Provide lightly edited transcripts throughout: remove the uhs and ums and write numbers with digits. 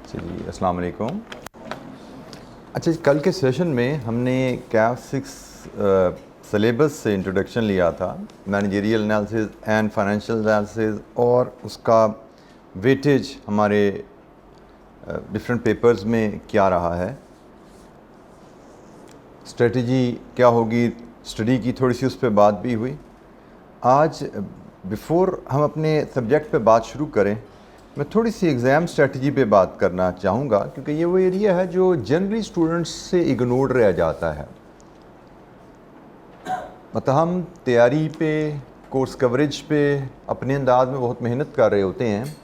चलिए, अस्सलाम वालेकुम। अच्छा, कल के सेशन में हमने कैफ 6 सिलेबस से इंट्रोडक्शन लिया था, managerial analysis and financial analysis, और उसका वेटेज हमारे डिफरेंट पेपर्स में क्या रहा है, स्ट्रेटजी क्या होगी, स्टडी की थोड़ी सी उस पर बात भी हुई। आज बिफ़ोर हम अपने सब्जेक्ट पे बात शुरू करें, मैं थोड़ी सी एग्ज़ाम स्ट्रेटजी पे बात करना चाहूँगा, क्योंकि ये वो एरिया है जो जनरली स्टूडेंट्स से इग्नोर्ड रह जाता है। मतलब हम तैयारी पे, कोर्स कवरेज पे अपने अंदाज में बहुत मेहनत कर रहे होते हैं,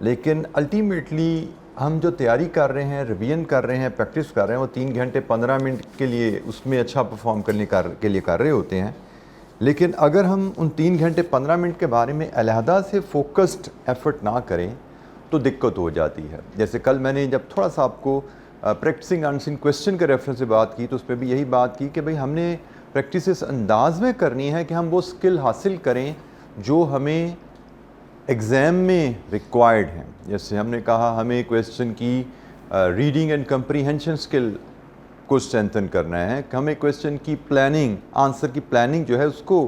लेकिन अल्टीमेटली हम जो तैयारी कर रहे हैं, रिवीजन कर रहे हैं, प्रैक्टिस कर रहे हैं, वो 3 घंटे 15 मिनट के लिए उसमें अच्छा परफॉर्म करने के लिए कर रहे होते हैं। लेकिन अगर हम उन 3 घंटे 15 मिनट के बारे में अलहदा से फोकस्ड एफर्ट ना करें तो दिक्कत हो जाती है। जैसे कल मैंने जब थोड़ा सा आपको प्रैक्टिसिंग आंसरिंग क्वेश्चन के रेफरेंस से बात की, तो उस पर भी यही बात की कि भाई हमने प्रैक्टिस इस अंदाज में करनी है कि हम वो स्किल हासिल करें जो हमें एग्ज़ाम में रिक्वायर्ड हैं। जैसे हमने कहा हमें क्वेश्चन की रीडिंग एंड कंप्रीहेंशन स्किल को स्ट्रेंथन करना है, हमें क्वेश्चन की प्लानिंग, आंसर की प्लानिंग जो है उसको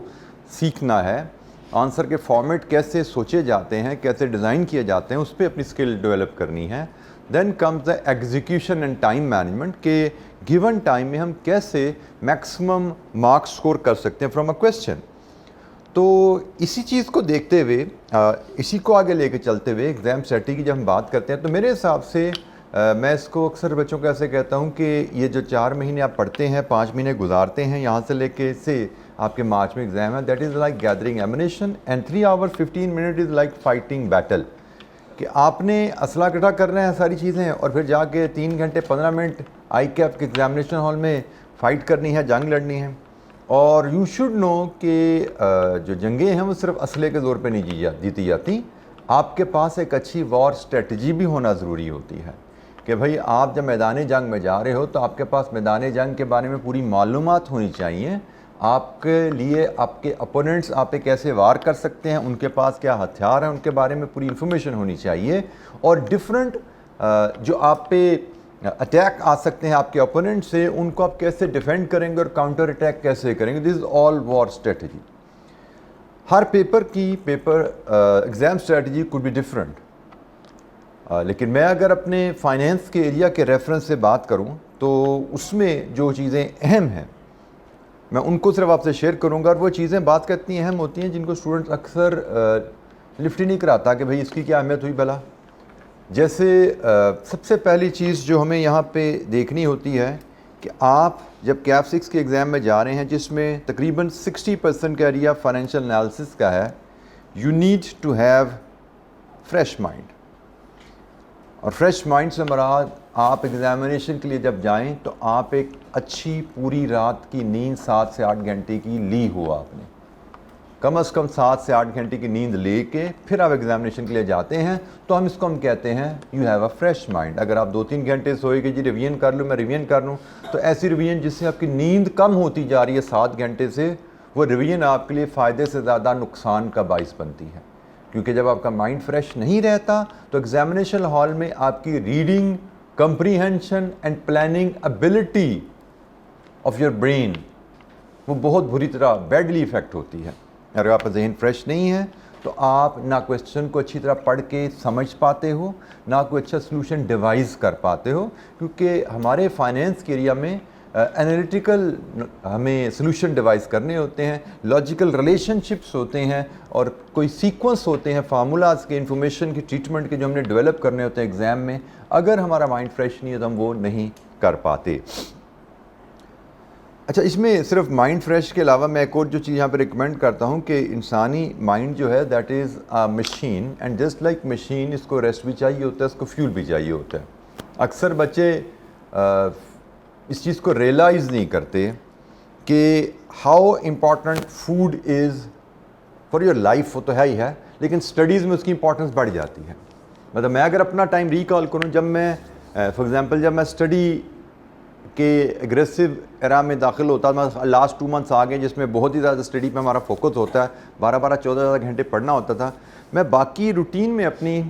सीखना है, आंसर के फॉर्मेट कैसे सोचे जाते हैं, कैसे डिज़ाइन किए जाते हैं, उस पर अपनी स्किल डेवलप करनी है। Then comes the execution and time management के गिवन टाइम में हम कैसे मैक्सिमम मार्क्स स्कोर कर सकते हैं फ्रॉम अ क्वेश्चन। तो इसी चीज़ को देखते हुए, इसी को आगे लेके चलते हुए एग्ज़ाम स्ट्रेटजी की जब हम बात करते हैं, तो मेरे हिसाब से मैं इसको अक्सर बच्चों को ऐसे कहता हूँ कि ये जो 4 महीने आप पढ़ते हैं, 5 महीने गुजारते हैं, यहाँ से लेके से आपके मार्च में एग्ज़ाम है, that is like gathering ammunition, and 3 hour 15 minute is like fighting battle. कि आपने असला इकट्ठा करना है, सारी चीज़ें, और फिर जाके 3 घंटे 15 मिनट आई कैप के एग्ज़ामिनेशन हॉल में फ़ाइट करनी है, जंग लड़नी है। और यू शुड नो कि जो जंगें हैं वो सिर्फ असले के ज़ोर पे नहीं जीती जाती। आपके पास एक अच्छी वॉर स्ट्रेटजी भी होना ज़रूरी होती है कि भाई आप जब मैदान जंग में जा रहे हो तो आपके पास मैदान जंग के बारे में पूरी मालूमात होनी चाहिए। आपके लिए आपके अपोनेंट्स आप पे कैसे वार कर सकते हैं, उनके पास क्या हथियार हैं, उनके बारे में पूरी इन्फॉर्मेशन होनी चाहिए। और डिफरेंट जो आप पे अटैक आ सकते हैं आपके ओपोनेंट से, उनको आप कैसे डिफेंड करेंगे और काउंटर अटैक कैसे करेंगे, this is all war strategy. हर पेपर की exam strategy could be different. लेकिन मैं अगर अपने फाइनेंस के एरिया के रेफरेंस से बात करूं तो उसमें जो चीज़ें अहम हैं मैं उनको सिर्फ आपसे शेयर करूंगा, और वो चीज़ें बात का इतनी अहम होती हैं जिनको स्टूडेंट्स अक्सर लिफ्ट ही नहीं कराता कि भाई इसकी क्या अहमियत हुई भला। जैसे सबसे पहली चीज़ जो हमें यहाँ पे देखनी होती है कि आप जब कैफ 6 के एग्ज़ाम में जा रहे हैं, जिसमें तकरीबन 60% का एरिया फाइनेंशियल एनालिसिस का है, you need to have fresh mind. और फ्रेश माइंड से मुराद आप एग्ज़ामिनेशन के लिए जब जाएं तो आप एक अच्छी पूरी रात की नींद 7 से 8 घंटे की ली हो, आपने कम से कम 7 से 8 घंटे की नींद लेके फिर आप एग्ज़ामिनेशन के लिए जाते हैं, तो हम कहते हैं you have a fresh mind. अगर आप 2-3 घंटे सोए कि जी रिवीजन कर लूँ, मैं रिवीजन कर लूँ, तो ऐसी रिवीजन जिससे आपकी नींद कम होती जा रही है 7 घंटे से, वो रिवीजन आपके लिए फ़ायदे से ज़्यादा नुकसान का बाइस बनती है। क्योंकि जब आपका माइंड फ्रेश नहीं रहता तो एग्ज़ामिनेशन हॉल में आपकी reading, comprehension and planning ability of your brain वो बहुत बुरी तरह बैडली इफ़ेक्ट होती है। अगर आपका जहन फ्रेश नहीं है तो आप ना क्वेश्चन को अच्छी तरह पढ़ के समझ पाते हो, ना कोई अच्छा सलूशन डिवाइस कर पाते हो, क्योंकि हमारे फाइनेंस के एरिया में एनालिटिकल हमें सलूशन डिवाइस करने होते हैं, लॉजिकल रिलेशनशिप्स होते हैं, और कोई सीक्वेंस होते हैं फार्मूलाज के, इंफॉर्मेशन की ट्रीटमेंट के, जो हमने डेवलप करने होते हैं एग्ज़ाम में। अगर हमारा माइंड फ्रेश नहीं है तो हम वो नहीं कर पाते। अच्छा, इसमें सिर्फ माइंड फ्रेश के अलावा मैं एक और जो चीज़ यहाँ पे रिकमेंड करता हूँ कि इंसानी माइंड जो है that is a machine, and just like machine इसको रेस्ट भी चाहिए होता है, इसको फ्यूल भी चाहिए होता है। अक्सर बच्चे इस चीज़ को रियलाइज़ नहीं करते कि how important food is for your life, वो तो है ही है, लेकिन स्टडीज़ में उसकी इंपॉर्टेंस बढ़ जाती है। मतलब मैं अगर अपना टाइम रिकॉल करूँ, जब मैं फॉर एग्ज़ाम्पल जब मैं स्टडी के एग्रेसिव एरा में दाखिल होता, मैं लास्ट 2 मंथ्स आ गए जिसमें बहुत ही ज़्यादा स्टडी पे हमारा फोकस होता है, 12-12, 14 घंटे पढ़ना होता था। मैं बाकी रूटीन में अपनी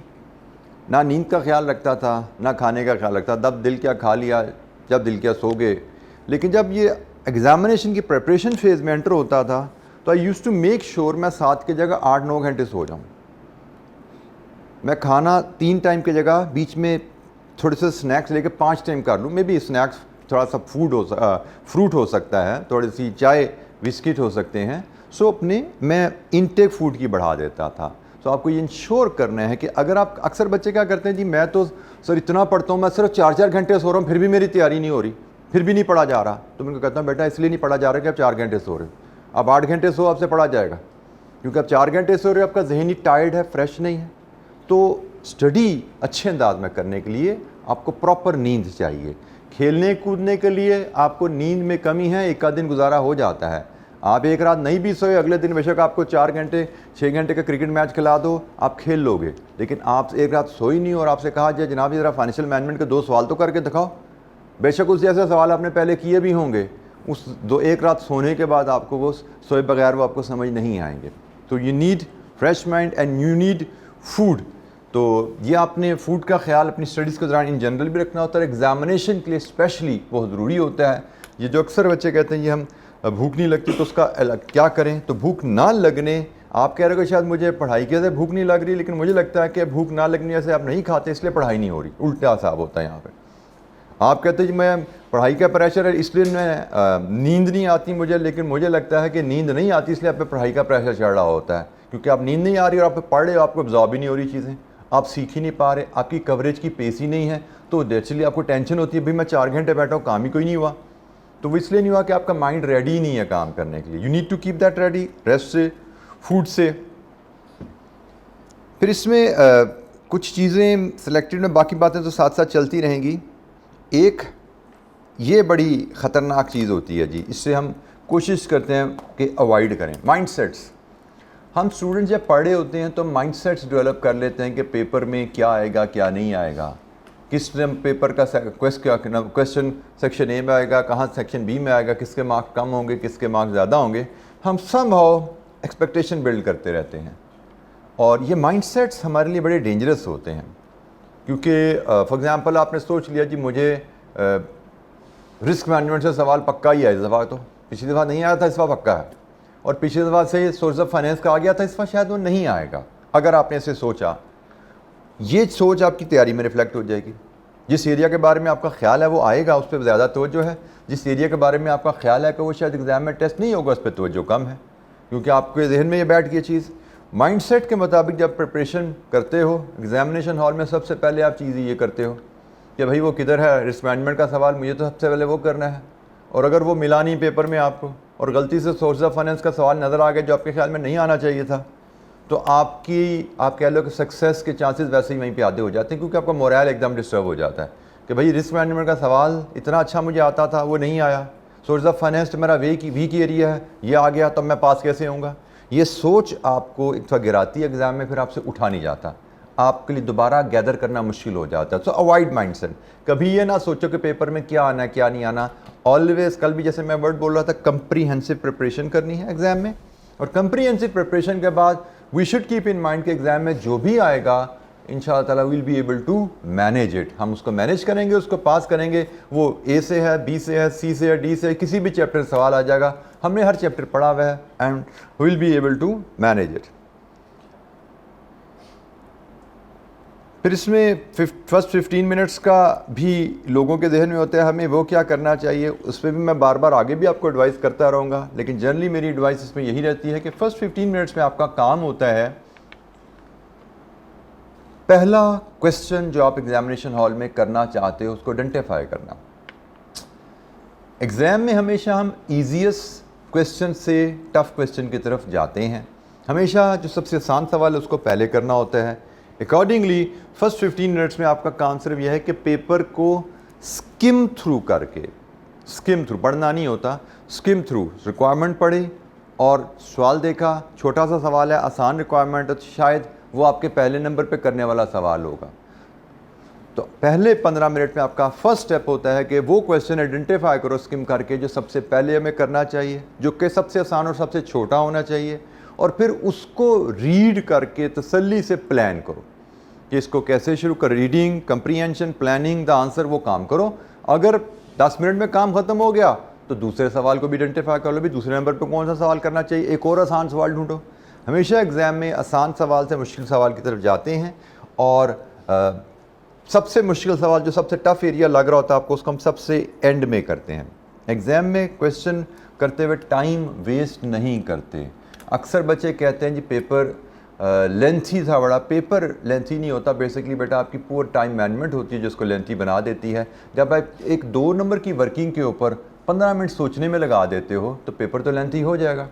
ना नींद का ख्याल रखता था, ना खाने का ख्याल रखता, जब दिल क्या खा लिया, जब दिल क्या सो गए। लेकिन जब ये एग्ज़ामिनेशन की प्रिपरेशन फेज़ में एंटर होता था तो आई यूज़ टू मेक श्योर मैं 7 की जगह 8-9 घंटे सो जाऊँ। मैं खाना 3 टाइम की जगह बीच में थोड़े से स्नैक्स लेके 5 टाइम कर लूँ। मे बी स्नैक्स थोड़ा सा फ्रूट हो सकता है, थोड़ी सी चाय बिस्किट हो सकते हैं। सो अपने मैं इनटेक फूड की बढ़ा देता था। सो आपको ये इंश्योर करना है कि अगर आप, अक्सर बच्चे क्या करते हैं जी, मैं तो सर इतना पढ़ता हूँ, मैं सिर्फ 4-4 घंटे सो रहा हूँ, फिर भी मेरी तैयारी नहीं हो रही, फिर भी नहीं पढ़ा जा रहा। तो मैं कहता हूँ बेटा इसलिए नहीं पढ़ा जा रहा कि आप 4 घंटे सो रहे हो। आप 8 घंटे सो, आपसे पढ़ा जाएगा, क्योंकि आप 4 घंटे सो रहे हो, आपका जहनी टायर्ड है, फ्रेश नहीं है। तो स्टडी अच्छे अंदाज में करने के लिए आपको प्रॉपर नींद चाहिए। खेलने कूदने के लिए आपको नींद में कमी है, एक आध दिन गुजारा हो जाता है। आप एक रात नहीं भी सोए, अगले दिन बेशक आपको 4 घंटे 6 घंटे का क्रिकेट मैच खिला दो, आप खेल लोगे। लेकिन आप एक रात सोई नहीं और आपसे कहा जाए जनाब ज़रा फाइनेंशियल मैनेजमेंट के 2 सवाल तो करके दिखाओ, बेशक उस जैसे सवाल आपने पहले किए भी होंगे, उस एक रात सोने के बाद आपको वो सोए बगैर वो आपको समझ नहीं आएंगे। तो you need fresh mind and you need food. तो ये आपने फूड का ख्याल अपनी स्टडीज़ के दौरान इन जनरल भी रखना होता है, एग्जामिनेशन के लिए स्पेशली बहुत ज़रूरी होता है। ये जो अक्सर बच्चे कहते हैं ये हम भूख नहीं लगती तो उसका क्या करें, तो भूख ना लगने, आप कह रहे हो कि शायद मुझे पढ़ाई के से भूख नहीं लग रही, लेकिन मुझे लगता है कि भूख ना लगने से आप नहीं खाते इसलिए पढ़ाई नहीं हो रही, उल्टा हिसाब होता है यहाँ पे। आप कहते हैं जी मैं पढ़ाई का प्रेशर है इसलिए मैं नींद नहीं आती मुझे, लेकिन मुझे लगता है कि नींद नहीं आती इसलिए आप पे पढ़ाई का प्रेशर चढ़ रहा होता है, क्योंकि आप नींद नहीं आ रही और आप पढ़ रहे हो, आपको एब्जॉर्ब ही नहीं हो रही चीज़ें, आप सीख ही नहीं पा रहे, आपकी कवरेज की पेस ही नहीं है। तो नेचुरली आपको टेंशन होती है, भाई मैं 4 घंटे बैठा हूँ, काम ही कोई नहीं हुआ। तो वो इसलिए नहीं हुआ कि आपका माइंड रेडी नहीं है काम करने के लिए। You need to keep that ready, rest से, फूड से। फिर इसमें कुछ चीज़ें सिलेक्टेड में, बाकी बातें तो साथ साथ चलती रहेंगी। एक ये बड़ी ख़तरनाक चीज़ होती है जी, इससे हम कोशिश करते हैं कि अवॉइड करें, माइंडसेट्स। हम स्टूडेंट जब पढ़े होते हैं तो माइंडसेट्स डेवलप कर लेते हैं कि पेपर में क्या आएगा क्या नहीं आएगा, किस पेपर का क्वेश्चन सेक्शन ए में आएगा, कहाँ सेक्शन बी में आएगा, किसके मार्क्स कम होंगे, किसके मार्क्स ज़्यादा होंगे। हम समहाउ एक्सपेक्टेशन बिल्ड करते रहते हैं और ये माइंडसेट्स हमारे लिए बड़े डेंजरस होते हैं, क्योंकि फॉर एग्ज़ाम्पल आपने सोच लिया जी मुझे रिस्क मैनेजमेंट से सवाल पक्का ही है इस दफ़ा, तो पिछली दफ़ा नहीं आया था, इस दफ़ा पक्का है, और पिछली दफ़ा से सोर्स ऑफ फाइनेंस का आ गया था, इस दफ़ा शायद वो नहीं आएगा। अगर आपने ऐसे सोचा, ये सोच आपकी तैयारी में रिफ्लेक्ट हो जाएगी। जिस एरिया के बारे में आपका ख्याल है वो आएगा, उस पर ज़्यादा तवज्जो है। जिस एरिया के बारे में आपका ख्याल है कि वो शायद एग्ज़ाम में टेस्ट नहीं होगा, उस पर तवज्जो कम है, क्योंकि आपके जहन में ये बैठ गई चीज़। माइंडसेट के मुताबिक जब प्रिपरेशन करते हो एग्जामिनेशन हॉल में, सबसे पहले आप चीज़ ये करते हो कि भाई वो किधर है रिस्क मैनेजमेंट का सवाल, मुझे तो सबसे पहले वो करना है। और अगर वो मिला नहीं पेपर में आपको, और गलती से सोर्स ऑफ फाइनेंस का सवाल नज़र आ गया जो आपके ख्याल में नहीं आना चाहिए था, तो आप कह लो कि सक्सेस के चांसेस वैसे ही वहीं पे आधे हो जाते हैं, क्योंकि आपका मोरल एकदम डिस्टर्ब हो जाता है कि भाई रिस्क मैनेजमेंट का सवाल इतना अच्छा मुझे आता था, वो नहीं आया। सोर्स ऑफ फाइनेंस तो मेरा वीक एरिया है, ये आ गया, तब मैं पास कैसे होऊंगा। ये सोच आपको एक दफ़ा गिराती है एग्ज़ाम में, फिर आपसे उठा नहीं जाता, आपके लिए दोबारा गैदर करना मुश्किल हो जाता है। सो अवॉइड माइंडसेट। कभी ये ना सोचो कि पेपर में क्या आना है क्या नहीं आना। ऑलवेज, कल भी जैसे मैं वर्ड बोल रहा था, कंप्रीहेंसिव प्रिपरेशन करनी है एग्ज़ाम में, और कंप्रीहेंसिव प्रिपरेशन के बाद we should keep in mind के एग्ज़ाम में जो भी आएगा इंशाअल्लाह ताला will be able to manage it. हम उसको मैनेज करेंगे, उसको पास करेंगे। वो ए से है, बी से है, सी से है, डी से है, किसी भी चैप्टर से सवाल आ जाएगा, हमने हर चैप्टर पढ़ा हुआ है and will be able to manage it. फिर इसमें फर्स्ट 15 मिनट्स का भी लोगों के जहन में होता है हमें वो क्या करना चाहिए, उस पर भी मैं बार बार आगे भी आपको एडवाइस करता रहूँगा, लेकिन जनरली मेरी एडवाइस इसमें यही रहती है कि फ़र्स्ट 15 मिनट्स में आपका काम होता है पहला क्वेश्चन जो आप एग्जामिनेशन हॉल में करना चाहते हो उसको आइडेंटिफाई करना। एग्ज़ाम में हमेशा हम ईजीएस्ट क्वेश्चन से टफ़ क्वेश्चन की तरफ जाते हैं, हमेशा जो सबसे आसान सवाल है उसको पहले करना होता है। अकॉर्डिंगली फर्स्ट 15 मिनट्स में आपका काम सिर्फ यह है कि पेपर को स्किम थ्रू करके, स्किम थ्रू पढ़ना नहीं होता, स्किम थ्रू रिक्वायरमेंट पढ़े और सवाल देखा, छोटा सा सवाल है, आसान रिक्वायरमेंट है, तो शायद वो आपके पहले नंबर पे करने वाला सवाल होगा। तो पहले 15 मिनट में आपका फर्स्ट स्टेप होता है कि वो क्वेश्चन आइडेंटिफाई करो स्किम करके जो सबसे पहले हमें करना चाहिए, जो कि सबसे आसान और सबसे छोटा होना चाहिए, और फिर उसको रीड करके तसल्ली से प्लान करो कि इसको कैसे शुरू कर, reading, comprehension, planning, the answer, वो काम करो। अगर 10 मिनट में काम ख़त्म हो गया तो दूसरे सवाल को भी आइडेंटिफाई कर लो, भी दूसरे नंबर पे कौन सा सवाल करना चाहिए, एक और आसान सवाल ढूंढो। हमेशा एग्ज़ाम में आसान सवाल से मुश्किल सवाल की तरफ जाते हैं, और सबसे मुश्किल सवाल जो सबसे टफ एरिया लग रहा होता है आपको, उसको हम सबसे एंड में करते हैं। एग्ज़ाम में क्वेश्चन करते हुए टाइम वेस्ट नहीं करते। अक्सर बच्चे कहते हैं जी पेपर लेंथी था बड़ा। पेपर लेंथी नहीं होता बेसिकली बेटा, आपकी पूर टाइम मैनेजमेंट होती है जो उसको लेंथी बना देती है। जब आप एक 2 नंबर की वर्किंग के ऊपर 15 मिनट सोचने में लगा देते हो तो पेपर तो लेंथी हो जाएगा।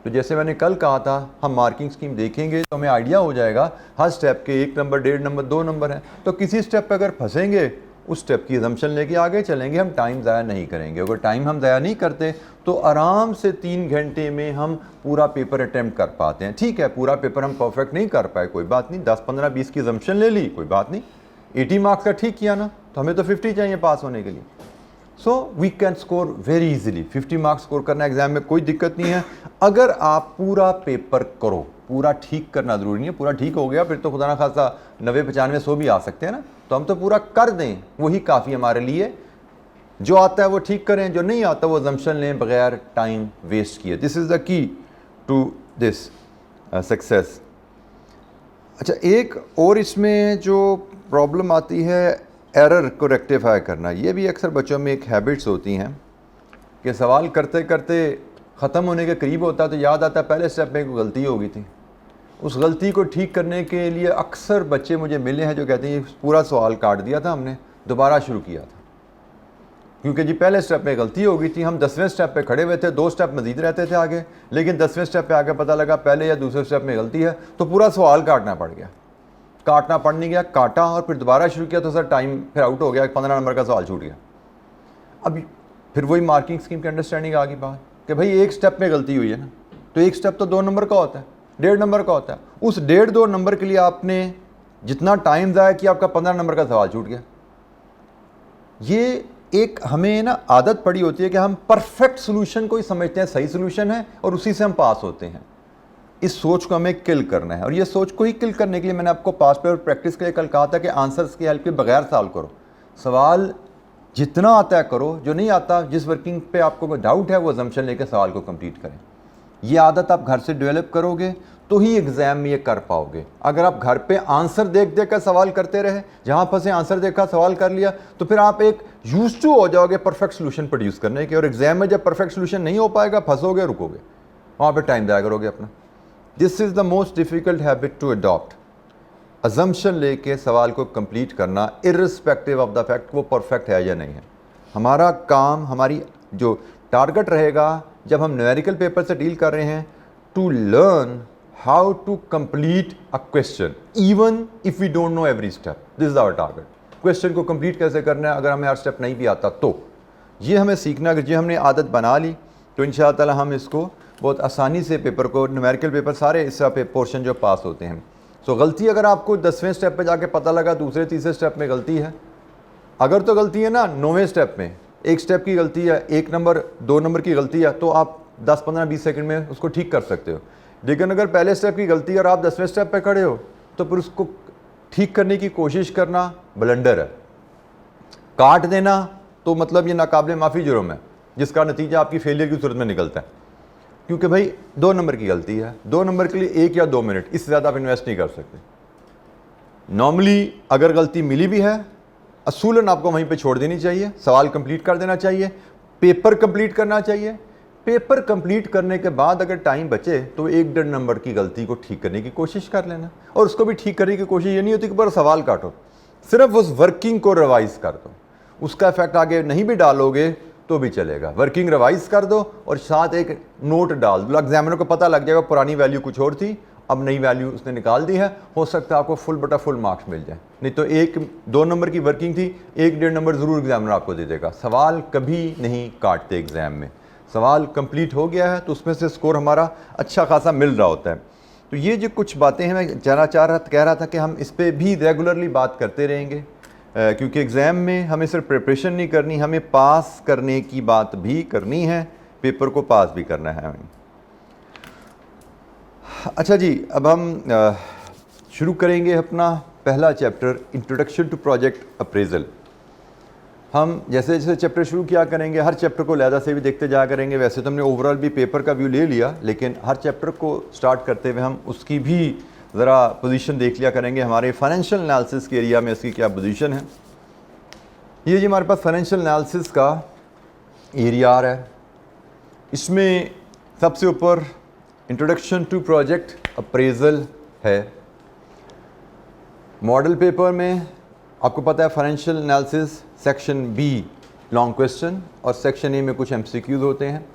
तो जैसे मैंने कल कहा था, हम मार्किंग स्कीम देखेंगे तो हमें आइडिया हो जाएगा हर स्टेप के 1 नंबर, 1.5 नंबर, 2 नंबर हैं। तो किसी स्टेप पर अगर फंसेंगे उस स्टेप की अजम्पशन लेके आगे चलेंगे, हम टाइम ज़ाया नहीं करेंगे। अगर टाइम हम ज़ाया नहीं करते तो आराम से 3 घंटे में हम पूरा पेपर अटैम्प्ट कर पाते हैं। ठीक है, पूरा पेपर हम परफेक्ट नहीं कर पाए, कोई बात नहीं, 10, 15, 20 की अजम्पशन ले ली, कोई बात नहीं। 80 मार्क्स का ठीक किया ना, तो हमें तो 50 चाहिए पास होने के लिए। So we can score very easily. 50 marks score करना एग्जाम में कोई दिक्कत नहीं है, अगर आप पूरा पेपर करो। पूरा ठीक करना ज़रूरी नहीं है, पूरा ठीक हो गया फिर तो खुदा ना खासा 90, 95, 100 भी आ सकते हैं ना, तो हम तो पूरा कर दें, वही काफ़ी हमारे लिए। जो आता है वो ठीक करें, जो नहीं आता वो अजम्पशन लें बगैर टाइम वेस्ट किए। This is the key to this success. अच्छा, एक और इसमें जो प्रॉब्लम आती है एरर को रेक्टिफाई करना। ये भी अक्सर बच्चों में एक हैबिट्स होती हैं कि सवाल करते करते ख़त्म होने के करीब होता है तो याद आता है पहले स्टेप में कोई गलती हो गई थी। उस गलती को ठीक करने के लिए अक्सर बच्चे मुझे मिले हैं जो कहते हैं पूरा सवाल काट दिया था हमने, दोबारा शुरू किया था, क्योंकि जी पहले स्टेप में गलती हो गई थी। हम 10वें स्टेप पे खड़े हुए थे, 2 स्टेप मजीद रहते थे आगे, लेकिन 10वें स्टेप पे आके पता लगा पहले या दूसरे स्टेप में गलती है, तो पूरा सवाल काटना पड़ गया। काटना पड़ नहीं गया, काटा और फिर दोबारा शुरू किया तो सर टाइम फिर आउट हो गया, 15 नंबर का सवाल छूट गया। अब फिर वही मार्किंग स्कीम की अंडरस्टैंडिंग आ गई बात कि भाई एक स्टेप में गलती हुई है ना, तो एक स्टेप तो 2 नंबर का होता है, 1.5 नंबर का होता है। उस 1.5-2 नंबर के लिए आपने जितना टाइम ज़ाया किया, आपका 15 नंबर का सवाल छूट गया। ये एक हमें ना आदत पड़ी होती है कि हम परफेक्ट सोल्यूशन को ही समझते हैं सही सोल्यूशन है और उसी से हम पास होते हैं। इस सोच को हमें किल करना है, और ये सोच को ही किल करने के लिए मैंने आपको पास पेपर प्रैक्टिस के लिए कल कहा था कि आंसर्स की हेल्प के बगैर सॉल्व करो। सवाल जितना आता है करो, जो नहीं आता, जिस वर्किंग पे आपको कोई डाउट है वो अजम्पशन लेकर सवाल को कंप्लीट करें। ये आदत आप घर से डेवलप करोगे तो ही एग्ज़ाम में ये कर पाओगे। अगर आप घर पे आंसर देख देख कर सवाल करते रहे, जहाँ फंसे आंसर देखा सवाल कर लिया, तो फिर आप एक यूज्ड टू हो जाओगे परफेक्ट सोल्यूशन प्रोड्यूस करने के, और एग्जाम में जब परफेक्ट सोल्यूशन नहीं हो पाएगा, फंसोगे, रुकोगे, वहाँ पे टाइम ज़ाया करोगे अपना। This is the most difficult habit to adopt. Assumption लेके सवाल को कंप्लीट करना इर्रिस्पेक्टिव ऑफ द फैक्ट वो परफेक्ट है या नहीं है। हमारा काम, हमारी जो टारगेट रहेगा जब हम न्यूमेरिकल पेपर से डील कर रहे हैं, to learn how to complete a question even if we don't know every step. This is our target. Question को कंप्लीट कैसे करना है, अगर हमें हर स्टेप नहीं भी आता तो ये हमें सीखना। अगर ये हमने आदत बना ली तो इंशाअल्लाह ताला हम इसको बहुत आसानी से पेपर को, न्यूमेरिकल पेपर सारे इस पे पोर्शन जो पास होते हैं। सो गलती अगर आपको 10वें स्टेप पे जाके पता लगा दूसरे तीसरे स्टेप में गलती है, अगर तो गलती है ना 9वें स्टेप में, एक स्टेप की गलती है, 1 नंबर 2 नंबर की गलती है, तो आप 10, 15, 20 सेकंड में उसको ठीक कर सकते हो। लेकिन अगर पहले स्टेप की गलती है और आप 10वें स्टेप पे खड़े हो तो फिर उसको ठीक करने की कोशिश करना ब्लंडर है। काट देना तो मतलब ये नाकाबिले माफ़ी जुर्म है, जिसका नतीजा आपकी फेलियर की सूरत में निकलता है, क्योंकि भाई 2 नंबर की गलती है, 2 नंबर के लिए 1 या 2 मिनट, इससे ज़्यादा आप इन्वेस्ट नहीं कर सकते। नॉर्मली अगर गलती मिली भी है, असूलन आपको वहीं पे छोड़ देनी चाहिए, सवाल कंप्लीट कर देना चाहिए, पेपर कंप्लीट करना चाहिए। पेपर कंप्लीट करने के बाद अगर टाइम बचे तो 1-1.5 नंबर की गलती को ठीक करने की कोशिश कर लेना, और उसको भी ठीक करने की कोशिश ये नहीं होती कि पूरा सवाल काटो, सिर्फ उस वर्किंग को रिवाइज कर दो। उसका इफेक्ट आगे नहीं भी डालोगे तो भी चलेगा। वर्किंग रिवाइज कर दो और साथ एक नोट डाल दो, एग्जामिनर को पता लग जाएगा पुरानी वैल्यू कुछ और थी, अब नई वैल्यू उसने निकाल दी है, हो सकता है आपको फुल बटा फुल मार्क्स मिल जाए। नहीं तो 1-2 नंबर की वर्किंग थी, 1-1.5 नंबर ज़रूर एग्जामिनर आपको दे देगा। सवाल कभी नहीं काटते एग्ज़ाम में। सवाल कंप्लीट हो गया है तो उसमें से स्कोर हमारा अच्छा खासा मिल रहा होता है। तो ये जो कुछ बातें हैं, मैं कह रहा था कि हम इस पर भी रेगुलरली बात करते रहेंगे, क्योंकि एग्ज़ाम में हमें सिर्फ प्रिपरेशन नहीं करनी, हमें पास करने की बात भी करनी है, पेपर को पास भी करना है हमें। अच्छा जी, अब हम शुरू करेंगे अपना पहला chapter introduction to project appraisal. हम जैसे जैसे चैप्टर शुरू किया करेंगे, हर चैप्टर को लहदा से भी देखते जा करेंगे। वैसे तो हमने ओवरऑल भी पेपर का व्यू ले लिया, लेकिन हर चैप्टर को स्टार्ट करते हुए हम उसकी भी ज़रा पोजीशन देख लिया करेंगे, हमारे फाइनेंशियल एनालिसिस के एरिया में इसकी क्या पोजीशन है। ये जी हमारे पास फाइनेंशियल एनालिसिस का एरिया आ रहा है। इसमें सबसे ऊपर इंट्रोडक्शन टू प्रोजेक्ट अप्रेजल है। मॉडल पेपर में आपको पता है financial analysis section B long question और सेक्शन ए में कुछ एमसीक्यूज होते हैं।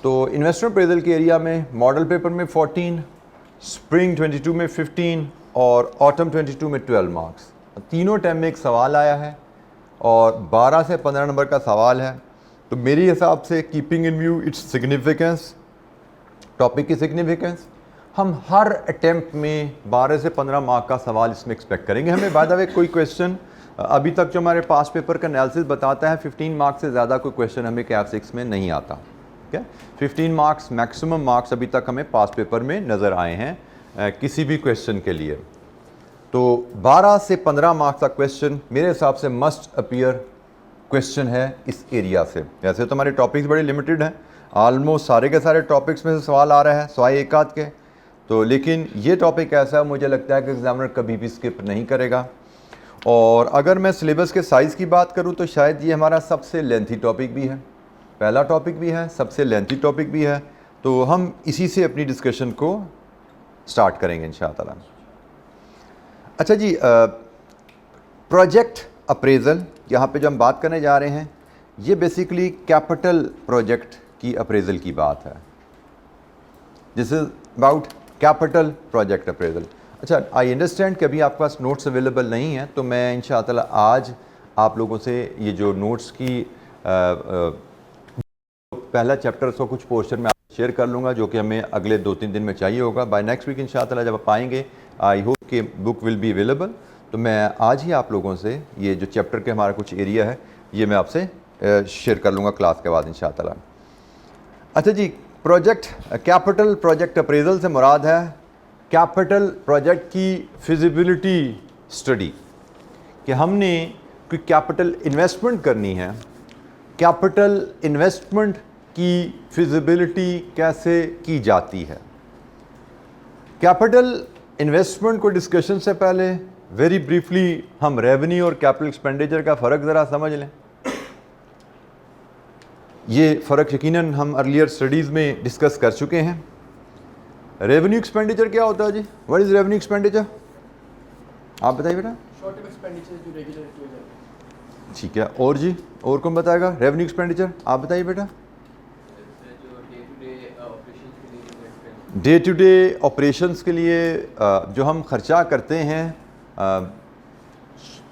तो इन्वेस्टमेंट अप्रेजल के एरिया में मॉडल पेपर में 14, स्प्रिंग 22 में 15 और ऑटम 22 में 12 मार्क्स। तीनों टाइम में एक सवाल आया है और 12 से 15 नंबर का सवाल है। तो मेरे हिसाब से keeping in view its significance, topic की सिग्निफिकेंस, हम हर अटेम्प्ट में 12 से 15 मार्क का सवाल इसमें एक्सपेक्ट करेंगे। हमें बाय द वे कोई क्वेश्चन अभी तक जो हमारे पास पेपर का एनालिसिस बताता है 15 मार्क्स से ज़्यादा कोई क्वेश्चन हमें कैप 6 में नहीं आता। ठीक है, 15 मार्क्स मैक्सिमम मार्क्स अभी तक हमें पास पेपर में नज़र आए हैं किसी भी क्वेश्चन के लिए। तो 12 से 15 मार्क्स का क्वेश्चन मेरे हिसाब से मस्ट अपीयर क्वेश्चन है इस एरिया से। वैसे तो हमारे टॉपिक्स बड़े लिमिटेड हैं, ऑलमोस्ट सारे के सारे टॉपिक्स में से सवाल आ रहा है स्वाय एक आध के, तो लेकिन ये टॉपिक ऐसा है मुझे लगता है कि एग्जामिनर कभी भी स्किप नहीं करेगा। और अगर मैं सिलेबस के साइज़ की बात करूँ तो शायद ये हमारा सबसे लेंथी टॉपिक भी है, पहला टॉपिक भी है, सबसे लेंथी टॉपिक भी है। तो हम इसी से अपनी डिस्कशन को स्टार्ट करेंगे इंशाअल्लाह। अच्छा जी, प्रोजेक्ट अप्रेजल यहाँ पे जो हम बात करने जा रहे हैं ये बेसिकली कैपिटल प्रोजेक्ट की अप्रेजल की बात है। This is about capital project appraisal. अच्छा, आई अंडरस्टैंड कि अभी आपके पास नोट्स अवेलेबल नहीं है, तो मैं इंशाअल्लाह आज आप लोगों से ये जो नोट्स की पहला चैप्टर उसका कुछ पोर्शन में शेयर कर लूँगा जो कि हमें अगले 2-3 दिन में चाहिए होगा। बाय नेक्स्ट वीक इंशाअल्लाह जब आप आएंगे, आई होप कि बुक विल बी अवेलेबल। तो मैं आज ही आप लोगों से ये जो चैप्टर के हमारा कुछ एरिया है ये मैं आपसे शेयर कर लूँगा क्लास के बाद इंशाअल्लाह। अच्छा जी, प्रोजेक्ट कैपिटल प्रोजेक्ट अप्रेजल से मुराद है कैपिटल प्रोजेक्ट की फिजिबिलिटी स्टडी, कि हमने कोई कैपिटल इन्वेस्टमेंट करनी है, कैपिटल इन्वेस्टमेंट की फिजिबिलिटी कैसे की जाती है। कैपिटल इन्वेस्टमेंट को डिस्कशन से पहले वेरी ब्रीफली हम रेवेन्यू और कैपिटल एक्सपेंडिचर का फ़र्क ज़रा समझ लें। ये फ़र्क यकीनन हम अर्लियर स्टडीज़ में डिस्कस कर चुके हैं। रेवेन्यू एक्सपेंडिचर क्या होता है जी? What is revenue expenditure? आप बताइए बेटा। शॉर्ट टर्म एक्सपेंडिचर जो रेगुलर किए जाते हैं। ठीक है, और जी और कौन बताएगा रेवेन्यू एक्सपेंडिचर? आप बताइए बेटा। डे टू डे ऑपरेशंस के लिए जो हम खर्चा करते हैं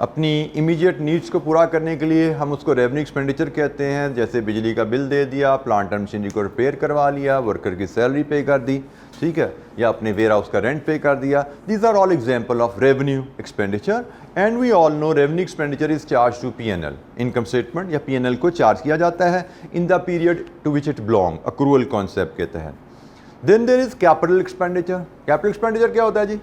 अपनी इमीडिएट नीड्स को पूरा करने के लिए, हम उसको रेवेन्यू एक्सपेंडिचर कहते हैं। जैसे बिजली का बिल दे दिया, प्लांट एंड मशीनरी को रिपेयर करवा लिया, वर्कर की सैलरी पे कर दी, ठीक है, या अपने वेयर हाउस का रेंट पे कर दिया। These are all example of revenue expenditure and we all know revenue expenditure is charge to PNL, income statement या पीएनएल को चार्ज किया जाता है in the period to which it belong, accrual concept के तहत। Then there is capital expenditure. Capital expenditure क्या होता है जी?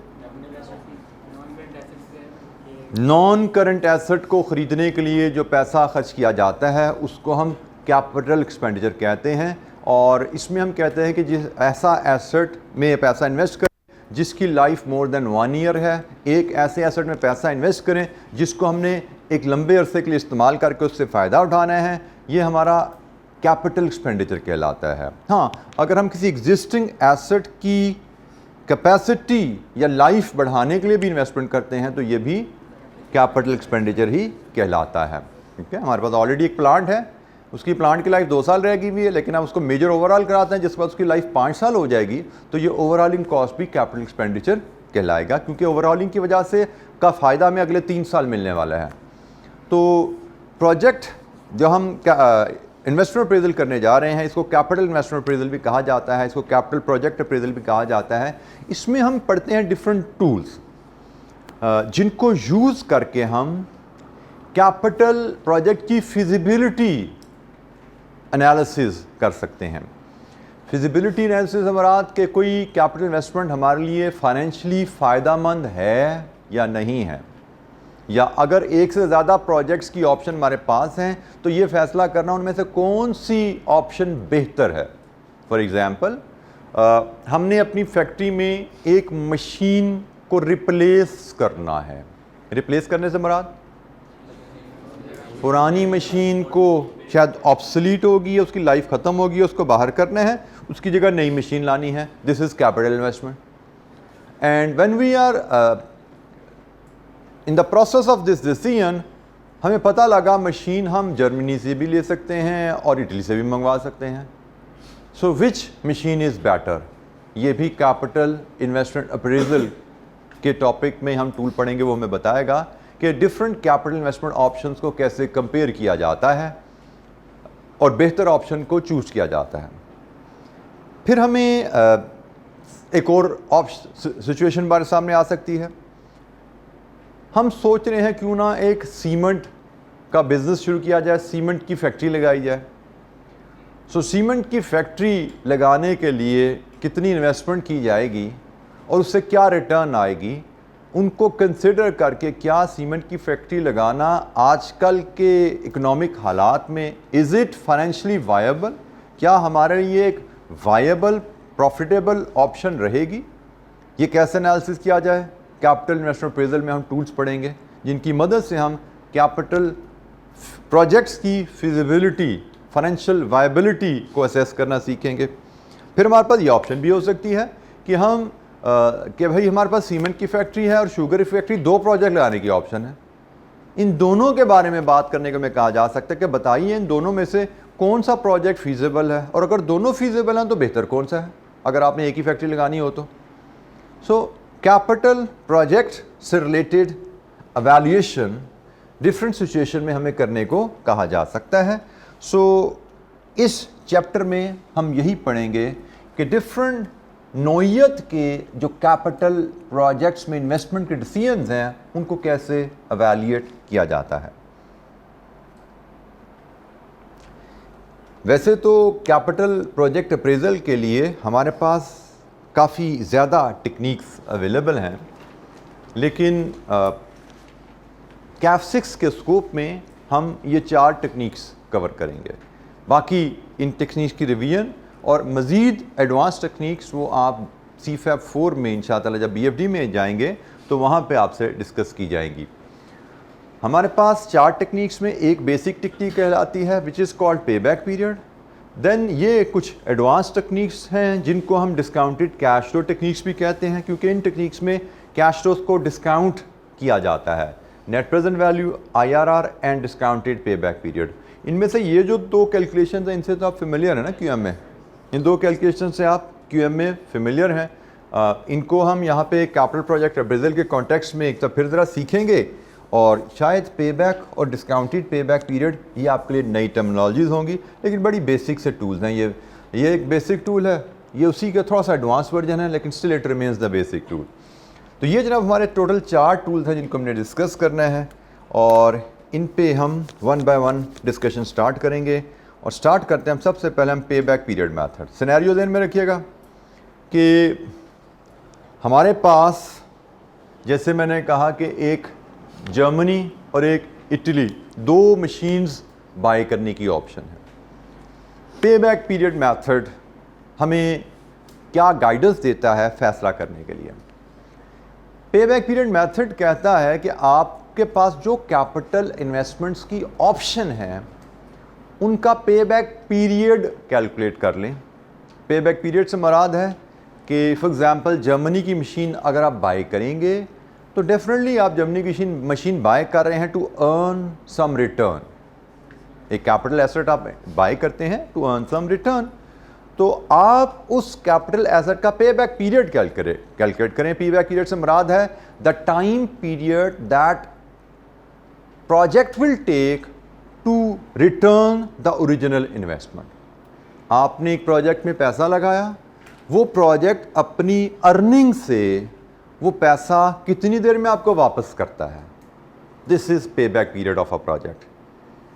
नॉन करंट एसेट को ख़रीदने के लिए जो पैसा खर्च किया जाता है उसको हम कैपिटल एक्सपेंडिचर कहते हैं। और इसमें हम कहते हैं कि जिस ऐसा एसेट में पैसा इन्वेस्ट करें जिसकी लाइफ मोर देन 1 ईयर है, एक ऐसे एसेट में पैसा इन्वेस्ट करें जिसको हमने एक लंबे अरसे के लिए इस्तेमाल करके उससे फ़ायदा उठाना है, ये हमारा कैपिटल एक्सपेंडिचर कहलाता है। हाँ, अगर हम किसी एग्जिस्टिंग एसेट की कैपेसिटी या लाइफ बढ़ाने के लिए भी इन्वेस्टमेंट करते हैं तो ये भी कैपिटल एक्सपेंडिचर ही कहलाता है। ठीक है, हमारे पास ऑलरेडी एक प्लांट है, उसकी प्लांट की लाइफ 2 साल रहेगी भी है, लेकिन हम उसको मेजर ओवरऑल कराते हैं जिसके बाद उसकी लाइफ 5 साल हो जाएगी, तो ये ओवरऑलिंग कॉस्ट भी कैपिटल एक्सपेंडिचर कहलाएगा, क्योंकि ओवरऑलिंग की वजह से का फ़ायदा हमें अगले 3 साल मिलने वाला है। तो प्रोजेक्ट जो हम इन्वेस्टमेंट अप्रेजल करने जा रहे हैं, इसको कैपिटल इन्वेस्टमेंट अप्रेजल भी कहा जाता है, इसको कैपिटल प्रोजेक्ट अप्रेजल भी कहा जाता है। इसमें हम पढ़ते हैं डिफरेंट टूल्स जिनको यूज़ करके हम कैपिटल प्रोजेक्ट की फिजिबिलिटी एनालिसिस कर सकते हैं। फिजिबिलिटी एनालिसिस हमारा कि कोई कैपिटल इन्वेस्टमेंट हमारे लिए फाइनेंशियली फ़ायदा मंद है या नहीं है, या अगर एक से ज़्यादा प्रोजेक्ट्स की ऑप्शन हमारे पास हैं तो ये फैसला करना उनमें से कौन सी ऑप्शन बेहतर है। फॉर एग्ज़ाम्पल, हमने अपनी फैक्ट्री में एक मशीन को रिप्लेस करना है। रिप्लेस करने से मुराद पुरानी मशीन को शायद ऑब्सोलीट होगी, उसकी लाइफ ख़त्म होगी, उसको बाहर करना है, उसकी जगह नई मशीन लानी है। This is capital investment. And when we are in the process of this decision, हमें पता लगा मशीन हम जर्मनी से भी ले सकते हैं और इटली से भी मंगवा सकते हैं। सो विच मशीन इज़ बेटर, ये भी कैपिटल इन्वेस्टमेंट अप्रेजल के टॉपिक में हम टूल पढ़ेंगे, वो हमें बताएगा कि डिफरेंट कैपिटल इन्वेस्टमेंट ऑप्शंस को कैसे कंपेयर किया जाता है और बेहतर ऑप्शन को चूज़ किया जाता है। फिर हमें एक और सिचुएशन हमारे सामने आ सकती है। हम सोच रहे हैं क्यों ना एक सीमेंट का बिज़नेस शुरू किया जाए, सीमेंट की फैक्ट्री लगाई जाए। सो सीमेंट की फैक्ट्री लगाने के लिए कितनी इन्वेस्टमेंट की जाएगी और उससे क्या रिटर्न आएगी, उनको कंसिडर करके क्या सीमेंट की फैक्ट्री लगाना आजकल के इकोनॉमिक हालात में इज़ इट फाइनेंशियली वायबल, क्या हमारे लिए एक वायबल प्रॉफिटेबल ऑप्शन रहेगी। ये कैसे एनालिसिस किया जाए, कैपिटल इन्वेस्टमेंट अप्रेजल में हम टूल्स पढ़ेंगे जिनकी मदद से हम कैपिटल प्रोजेक्ट्स की फिजिबिलिटी, फाइनेंशियल वायबिलिटी को असेस करना सीखेंगे। फिर हमारे पास ये ऑप्शन भी हो सकती है कि हम कि भाई हमारे पास सीमेंट की फैक्ट्री है और शुगर फैक्ट्री, दो प्रोजेक्ट लगाने की ऑप्शन है। इन दोनों के बारे में बात करने को में कहा जा सकता है कि बताइए इन दोनों में से कौन सा प्रोजेक्ट फीजिबल है, और अगर दोनों फीजिबल हैं तो बेहतर कौन सा है अगर आपने एक ही फैक्ट्री लगानी हो तो। सो कैपिटल प्रोजेक्ट से रिलेटेड एवैल्यूएशन डिफरेंट सिचुएशन में हमें करने को कहा जा सकता है। सो इस चैप्टर में हम यही पढ़ेंगे कि डिफरेंट नौइयत के जो कैपिटल प्रोजेक्ट्स में इन्वेस्टमेंट के डिसीजंस हैं उनको कैसे एवैल्यूएट किया जाता है। वैसे तो कैपिटल प्रोजेक्ट अप्रेजल के लिए हमारे पास काफ़ी ज़्यादा टेक्निक्स अवेलेबल हैं, लेकिन कैफ 6 के स्कोप में हम ये 4 टेक्निक्स कवर करेंगे। बाकी इन टेक्निक्स की रिवीजन और मज़ीद एडवांस टेक्निक्स वो आप CFAP 4 में इंशाअल्लाह जब BFD में जाएंगे तो वहाँ पे आपसे डिस्कस की जाएंगी। हमारे पास 4 टेक्निक्स में एक बेसिक टेक्निक कहलाती है विच इज़ कॉल्ड पे बैक पीरियड। देन ये कुछ एडवांस टेक्निक्स हैं जिनको हम डिस्काउंटेड कैश फ्लो टेक्निक्स भी कहते हैं, क्योंकि इन टेक्निक्स में कैश फ्लोज को डिस्काउंट किया जाता है, net present value, IRR and discounted pay back period. इनमें से ये जो 2 कैलकुलेशन हैं इनसे तो आप फेमिलियर हैं ना QM में, इन 2 कैलकुलेशन से आप QM में फेमिलियर हैं। इनको हम यहाँ पे कैपिटल प्रोजेक्ट अप्रेजल के कॉन्टेक्स्ट में एक तो फिर ज़रा सीखेंगे, और शायद पे बैक और डिस्काउंटेड पे बैक पीरियड ये आपके लिए नई टर्मिनोलॉजीज़ होंगी, लेकिन बड़ी बेसिक से टूल्स हैं। ये एक बेसिक टूल है, ये उसी का थोड़ा सा एडवांस वर्जन है, लेकिन still it remains the basic tool. तो ये जनाब हमारे टोटल 4 टूल्स हैं जिनको हमने डिस्कस करना है, और इन पे हम 1 बाय 1 डिस्कशन स्टार्ट करेंगे। और स्टार्ट करते हैं हम सबसे पहले हम पे बैक पीरियड मेथड। सिनेरियो ध्यान में रखिएगा कि हमारे पास, जैसे मैंने कहा कि एक जर्मनी और एक इटली 2 मशीन्स बाय करने की ऑप्शन है। पे बैक पीरियड मेथड हमें क्या गाइडेंस देता है फैसला करने के लिए। पे बैक पीरियड मेथड कहता है कि आपके पास जो कैपिटल इन्वेस्टमेंट्स की ऑप्शन है उनका पे बैक पीरियड कैलकुलेट कर लें। पे बैक पीरियड से मुराद है कि फॉर एग्जांपल जर्मनी की मशीन अगर आप बाय करेंगे तो डेफिनेटली आप जर्मनी की मशीन बाय कर रहे हैं टू अर्न सम रिटर्न। एक कैपिटल एसेट आप बाय करते हैं टू अर्न सम रिटर्न, तो आप उस कैपिटल एसेट का पे बैक पीरियड कैलकुलेट करें। पे बैक पीरियड से मुराद है the time period that project will take to return the original investment. आपने एक प्रोजेक्ट में पैसा लगाया, वो प्रोजेक्ट अपनी अर्निंग से वो पैसा कितनी देर में आपको वापस करता है। दिस इज़ पे back period of a project.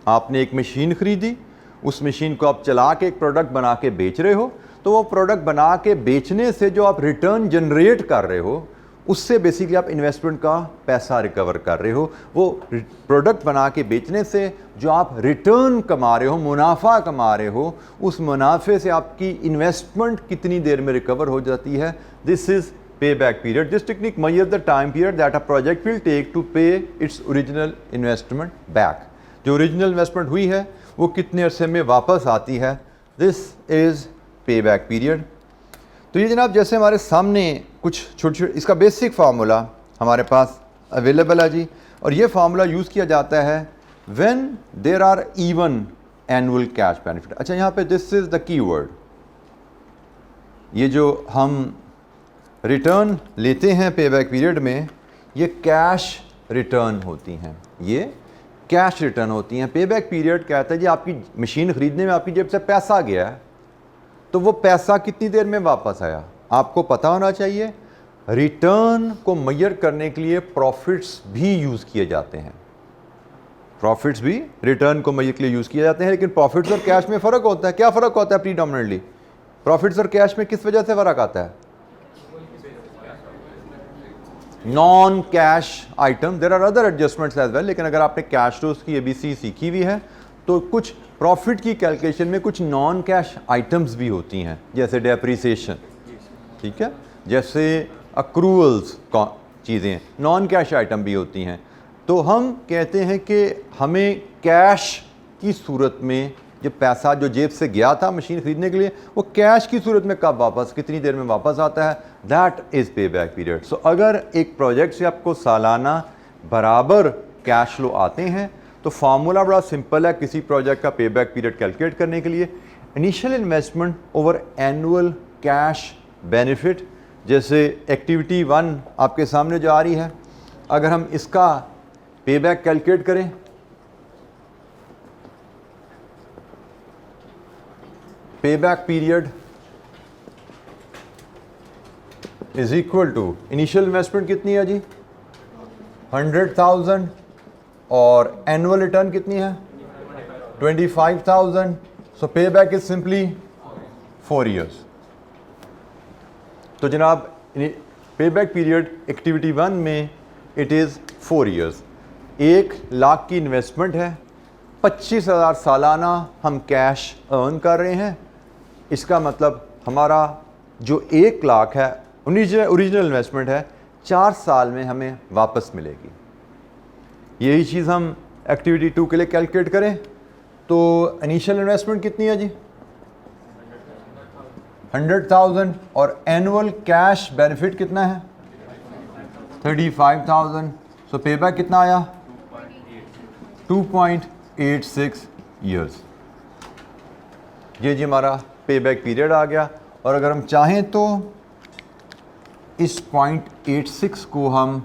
आपने एक मशीन खरीदी, उस मशीन को आप चला के एक प्रोडक्ट बना के बेच रहे हो, तो वो प्रोडक्ट बना के बेचने से जो आप रिटर्न जनरेट कर रहे हो उससे बेसिकली आप इन्वेस्टमेंट का पैसा रिकवर कर रहे हो। वो प्रोडक्ट बना के बेचने से जो आप रिटर्न कमा रहे हो, मुनाफा कमा रहे हो, उस मुनाफे से आपकी इन्वेस्टमेंट कितनी देर में रिकवर हो जाती है। दिस इज पे back period. This technique measures the time period that a project will take to pay its original investment back। जो ओरिजिनल इन्वेस्टमेंट हुई है वो कितने अरसे में वापस आती है। दिस इज पे बैक पीरियड। तो ये जनाब जैसे हमारे सामने कुछ छोटे छोटे, इसका बेसिक फार्मूला हमारे पास अवेलेबल है जी, और ये फार्मूला यूज़ किया जाता है when there are even annual cash benefit. अच्छा, यहाँ पे this is the key word. ये जो हम रिटर्न लेते हैं पे बैक पीरियड में, ये कैश रिटर्न होती हैं, ये कैश रिटर्न होती हैं। पे बैक पीरियड कहता है जी आपकी मशीन ख़रीदने में आपकी जेब से पैसा गया है, तो वो पैसा कितनी देर में वापस आया आपको पता होना चाहिए। रिटर्न को मेजर करने के लिए प्रॉफिट्स भी यूज़ किए जाते हैं, प्रॉफिट्स भी रिटर्न को मेजर के लिए यूज़ किए जाते हैं। लेकिन प्रॉफिट्स और कैश में फ़र्क होता है। क्या फ़र्क होता है प्रीडोमिनेटली? प्रॉफिट्स और कैश में किस वजह से फ़र्क आता है? Non cash item, there are other adjustments as well, लेकिन अगर आपने कैश फ्लोज की ABC सीखी हुई है तो कुछ प्रॉफिट की कैलकुलेशन में कुछ नॉन कैश आइटम्स भी होती हैं, जैसे डेप्रिसिएशन, ठीक है, जैसे अक्रूवल्स चीज़ें नॉन कैश आइटम भी होती हैं। तो हम कहते हैं कि हमें कैश की सूरत में ये पैसा जो जेब से गया था मशीन खरीदने के लिए, वो कैश की सूरत में कब वापस, कितनी देर में वापस आता है, दैट इज़ पे बैक पीरियड। सो अगर एक प्रोजेक्ट से आपको सालाना बराबर कैश फ्लो आते हैं तो फार्मूला बड़ा सिंपल है किसी प्रोजेक्ट का पे बैक पीरियड कैलकुलेट करने के लिए। Initial investment over annual cash benefit, जैसे एक्टिविटी 1 आपके सामने जो आ रही है, अगर हम इसका पे बैक कैलकुलेट करें, pay back period is equal to initial investment कितनी है जी 100,000 और एनुअल रिटर्न कितनी है 25,000। सो पे बैक इज सिंपली 4 years। तो जनाब पे बैक पीरियड एक्टिविटी 1 में इट इज़ 4 years। 1 लाख की इन्वेस्टमेंट है, 25,000 सालाना हम कैश अर्न कर रहे हैं। इसका मतलब हमारा जो 1 लाख है ओरिजिनल इन्वेस्टमेंट है, 4 साल में हमें वापस मिलेगी। यही चीज़ हम एक्टिविटी 2 के लिए कैलकुलेट करें तो इनिशियल इन्वेस्टमेंट कितनी है जी 100,000 और एनुअल कैश बेनिफिट कितना है 35,000। सो पे बैक कितना आया 2.86 years। ये जी हमारा पे बैक पीरियड आ गया। और अगर हम चाहें तो इस 0.86 को हम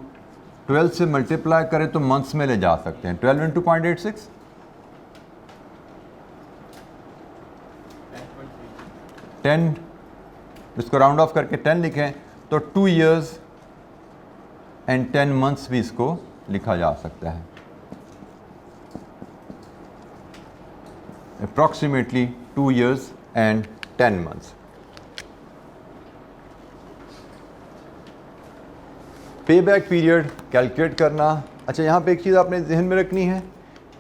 12 से मल्टीप्लाई करें तो मंथ्स में ले जा सकते हैं। 12 इंटू 0.86 10, इसको राउंड ऑफ करके 10 लिखें तो 2 years एंड 10 months भी इसको लिखा जा सकता है। Approximately 2 years and 10 months। पे बैक पीरियड कैलकुलेट करना। अच्छा, यहाँ पे एक चीज़ आपने जहन में रखनी है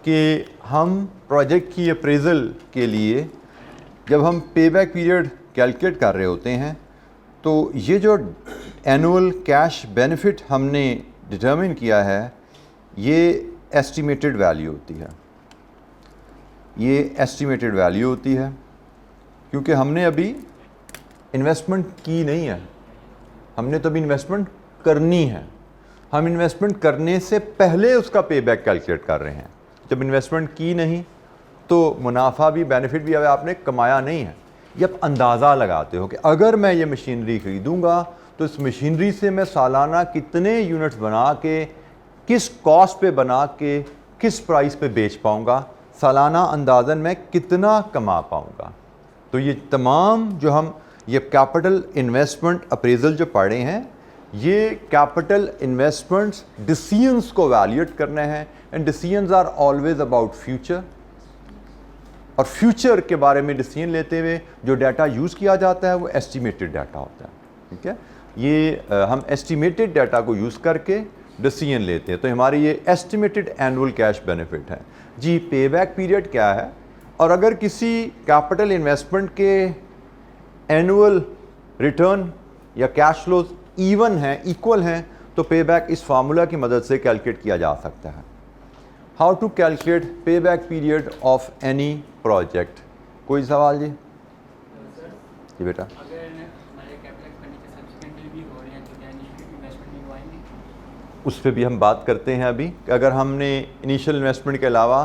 कि हम प्रोजेक्ट की अप्रेजल के लिए जब हम पे बैक पीरियड कैलकुलेट कर रहे होते हैं तो ये जो एनुअल कैश बेनिफिट हमने डिटरमिन किया है ये एस्टिमेटेड वैल्यू होती है, ये एस्टिमेटेड वैल्यू होती है क्योंकि हमने अभी इन्वेस्टमेंट की नहीं है, हमने तो अभी इन्वेस्टमेंट करनी है। हम इन्वेस्टमेंट करने से पहले उसका पे बैक कैलकुलेट कर रहे हैं। जब इन्वेस्टमेंट की नहीं तो मुनाफा भी बेनिफिट भी आपने कमाया नहीं है। ये आप अंदाज़ा लगाते हो कि अगर मैं ये मशीनरी ख़रीदूँगा तो इस मशीनरी से मैं सालाना कितने यूनिट्स बना के, किस कॉस्ट पे बना के, किस प्राइस पे बेच पाऊँगा, सालाना अंदाज़न मैं कितना कमा पाऊँगा। तो ये तमाम जो हम ये कैपिटल इन्वेस्टमेंट अप्रेजल जो पढ़े हैं, ये कैपिटल इन्वेस्टमेंट्स डिसीजंस को वैल्यूएट करने हैं and decisions are always about future. और फ्यूचर के बारे में डिसीजन लेते हुए जो डाटा यूज़ किया जाता है वो एस्टिमेटेड डाटा होता है, ठीक है। ये हम एस्टिमेटेड डाटा को यूज़ करके डिसीजन लेते हैं, तो हमारी ये एस्टिमेटेड एनुअल कैश बेनिफिट है। जी, पे बैक पीरियड क्या है, और अगर किसी कैपिटल इन्वेस्टमेंट के एनुअल रिटर्न या कैश फ्लोज इवन हैं, इक्वल हैं, तो पे बैक इस फार्मूला की मदद से कैलकुलेट किया जा सकता है। हाउ टू कैलकुलेट पे back period of any project? कोई सवाल जी? जी बेटा। अगर हमारे कैपिटल एक्सपेंडिचर सब्सिक्वेंटली भी हो रहे हैं तो क्या इनिशियल इन्वेस्टमेंट भी होएंगे? उस पर भी हम बात करते हैं अभी। अगर हमने इनिशियल इन्वेस्टमेंट के अलावा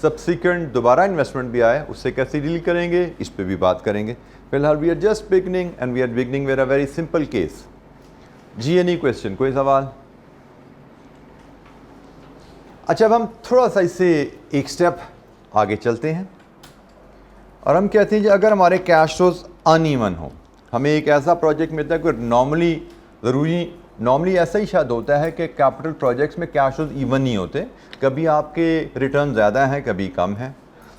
सब्सिक्वेंट दोबारा इन्वेस्टमेंट भी आए, उससे कैसे डील करेंगे, इस पर भी बात करेंगे। फिलहाल we are just beginning and we are beginning with a very simple case. जी, एनी क्वेश्चन? कोई सवाल? अच्छा, अब हम थोड़ा सा इससे एक स्टेप आगे चलते हैं और हम कहते हैं कि अगर हमारे कैश फ्लोज अनइवन हो, हमें एक ऐसा प्रोजेक्ट मिलता है कि नॉर्मली ऐसा ही शायद होता है कि कैपिटल प्रोजेक्ट्स में कैश फ्लोज इवन नहीं होते, कभी आपके रिटर्न ज़्यादा हैं, कभी कम हैं।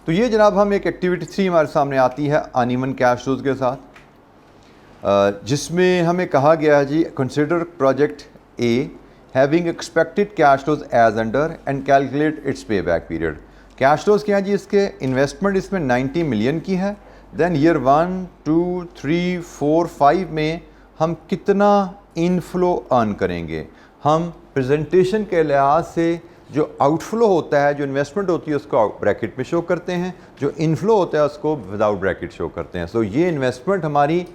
तो ये जनाब हम एक एक्टिविटी 3 हमारे सामने आती है अनइवन कैश फ्लोज के साथ, जिसमें हमें कहा गया है जी, consider project A having expected cash flows as under and calculate its pay back period. Cash flows क्या है जी इसके? इन्वेस्टमेंट इसमें 90 मिलियन की है। देन ईयर 1, 2, 3, 4, 5 में हम कितना इनफ्लो अर्न करेंगे। हम प्रेजेंटेशन के लिहाज से जो आउटफ्लो होता है, जो इन्वेस्टमेंट होती है, उसको ब्रैकेट में शो करते हैं, जो इनफ्लो होता है उसको विदाउट ब्रैकेट शो करते हैं। सो ये इन्वेस्टमेंट हमारी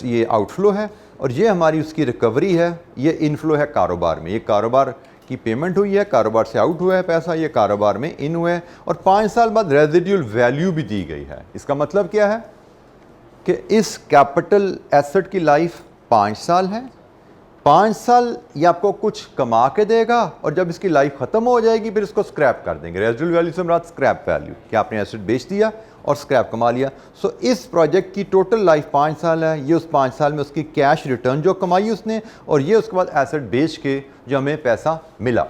ये आउटफ्लो है और ये हमारी उसकी रिकवरी है। ये इनफ्लो है कारोबार में, ये कारोबार की पेमेंट हुई है, कारोबार से आउट हुआ है पैसा, ये कारोबार में इन हुआ है, और 5 साल बाद रेजिडुअल वैल्यू भी दी गई है। इसका मतलब क्या है कि इस कैपिटल एसेट की लाइफ 5 साल है। 5 साल ये आपको कुछ कमा के देगा और जब इसकी लाइफ ख़त्म हो जाएगी फिर इसको स्क्रैप कर देंगे। रेजिडुअल वैल्यू से मुराद स्क्रैप वैल्यू, कि आपने एसेट बेच दिया और स्क्रैप कमा लिया। सो इस प्रोजेक्ट की टोटल लाइफ 5 साल है। ये उस 5 साल में उसकी कैश रिटर्न जो कमाई उसने, और ये उसके बाद एसेट बेच के जो हमें पैसा मिला।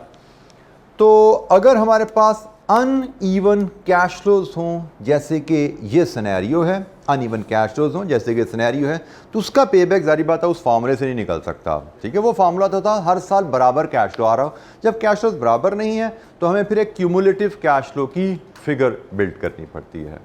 तो अगर हमारे पास अनइवन कैश फ्लोज हों, जैसे कि ये सिनेरियो है, अनइवन कैश फ्लोज हों जैसे कि सिनेरियो है, तो उसका पेबैक जारी बात है उस फार्मूले से नहीं निकल सकता। ठीक है, वो फार्मूला तो था हर साल बराबर कैश फ्लो आ रहा हो। जब कैश फ्लोज बराबर नहीं है तो हमें फिर एक क्यूमुलेटिव कैश फ्लो की फिगर बिल्ड करनी पड़ती है।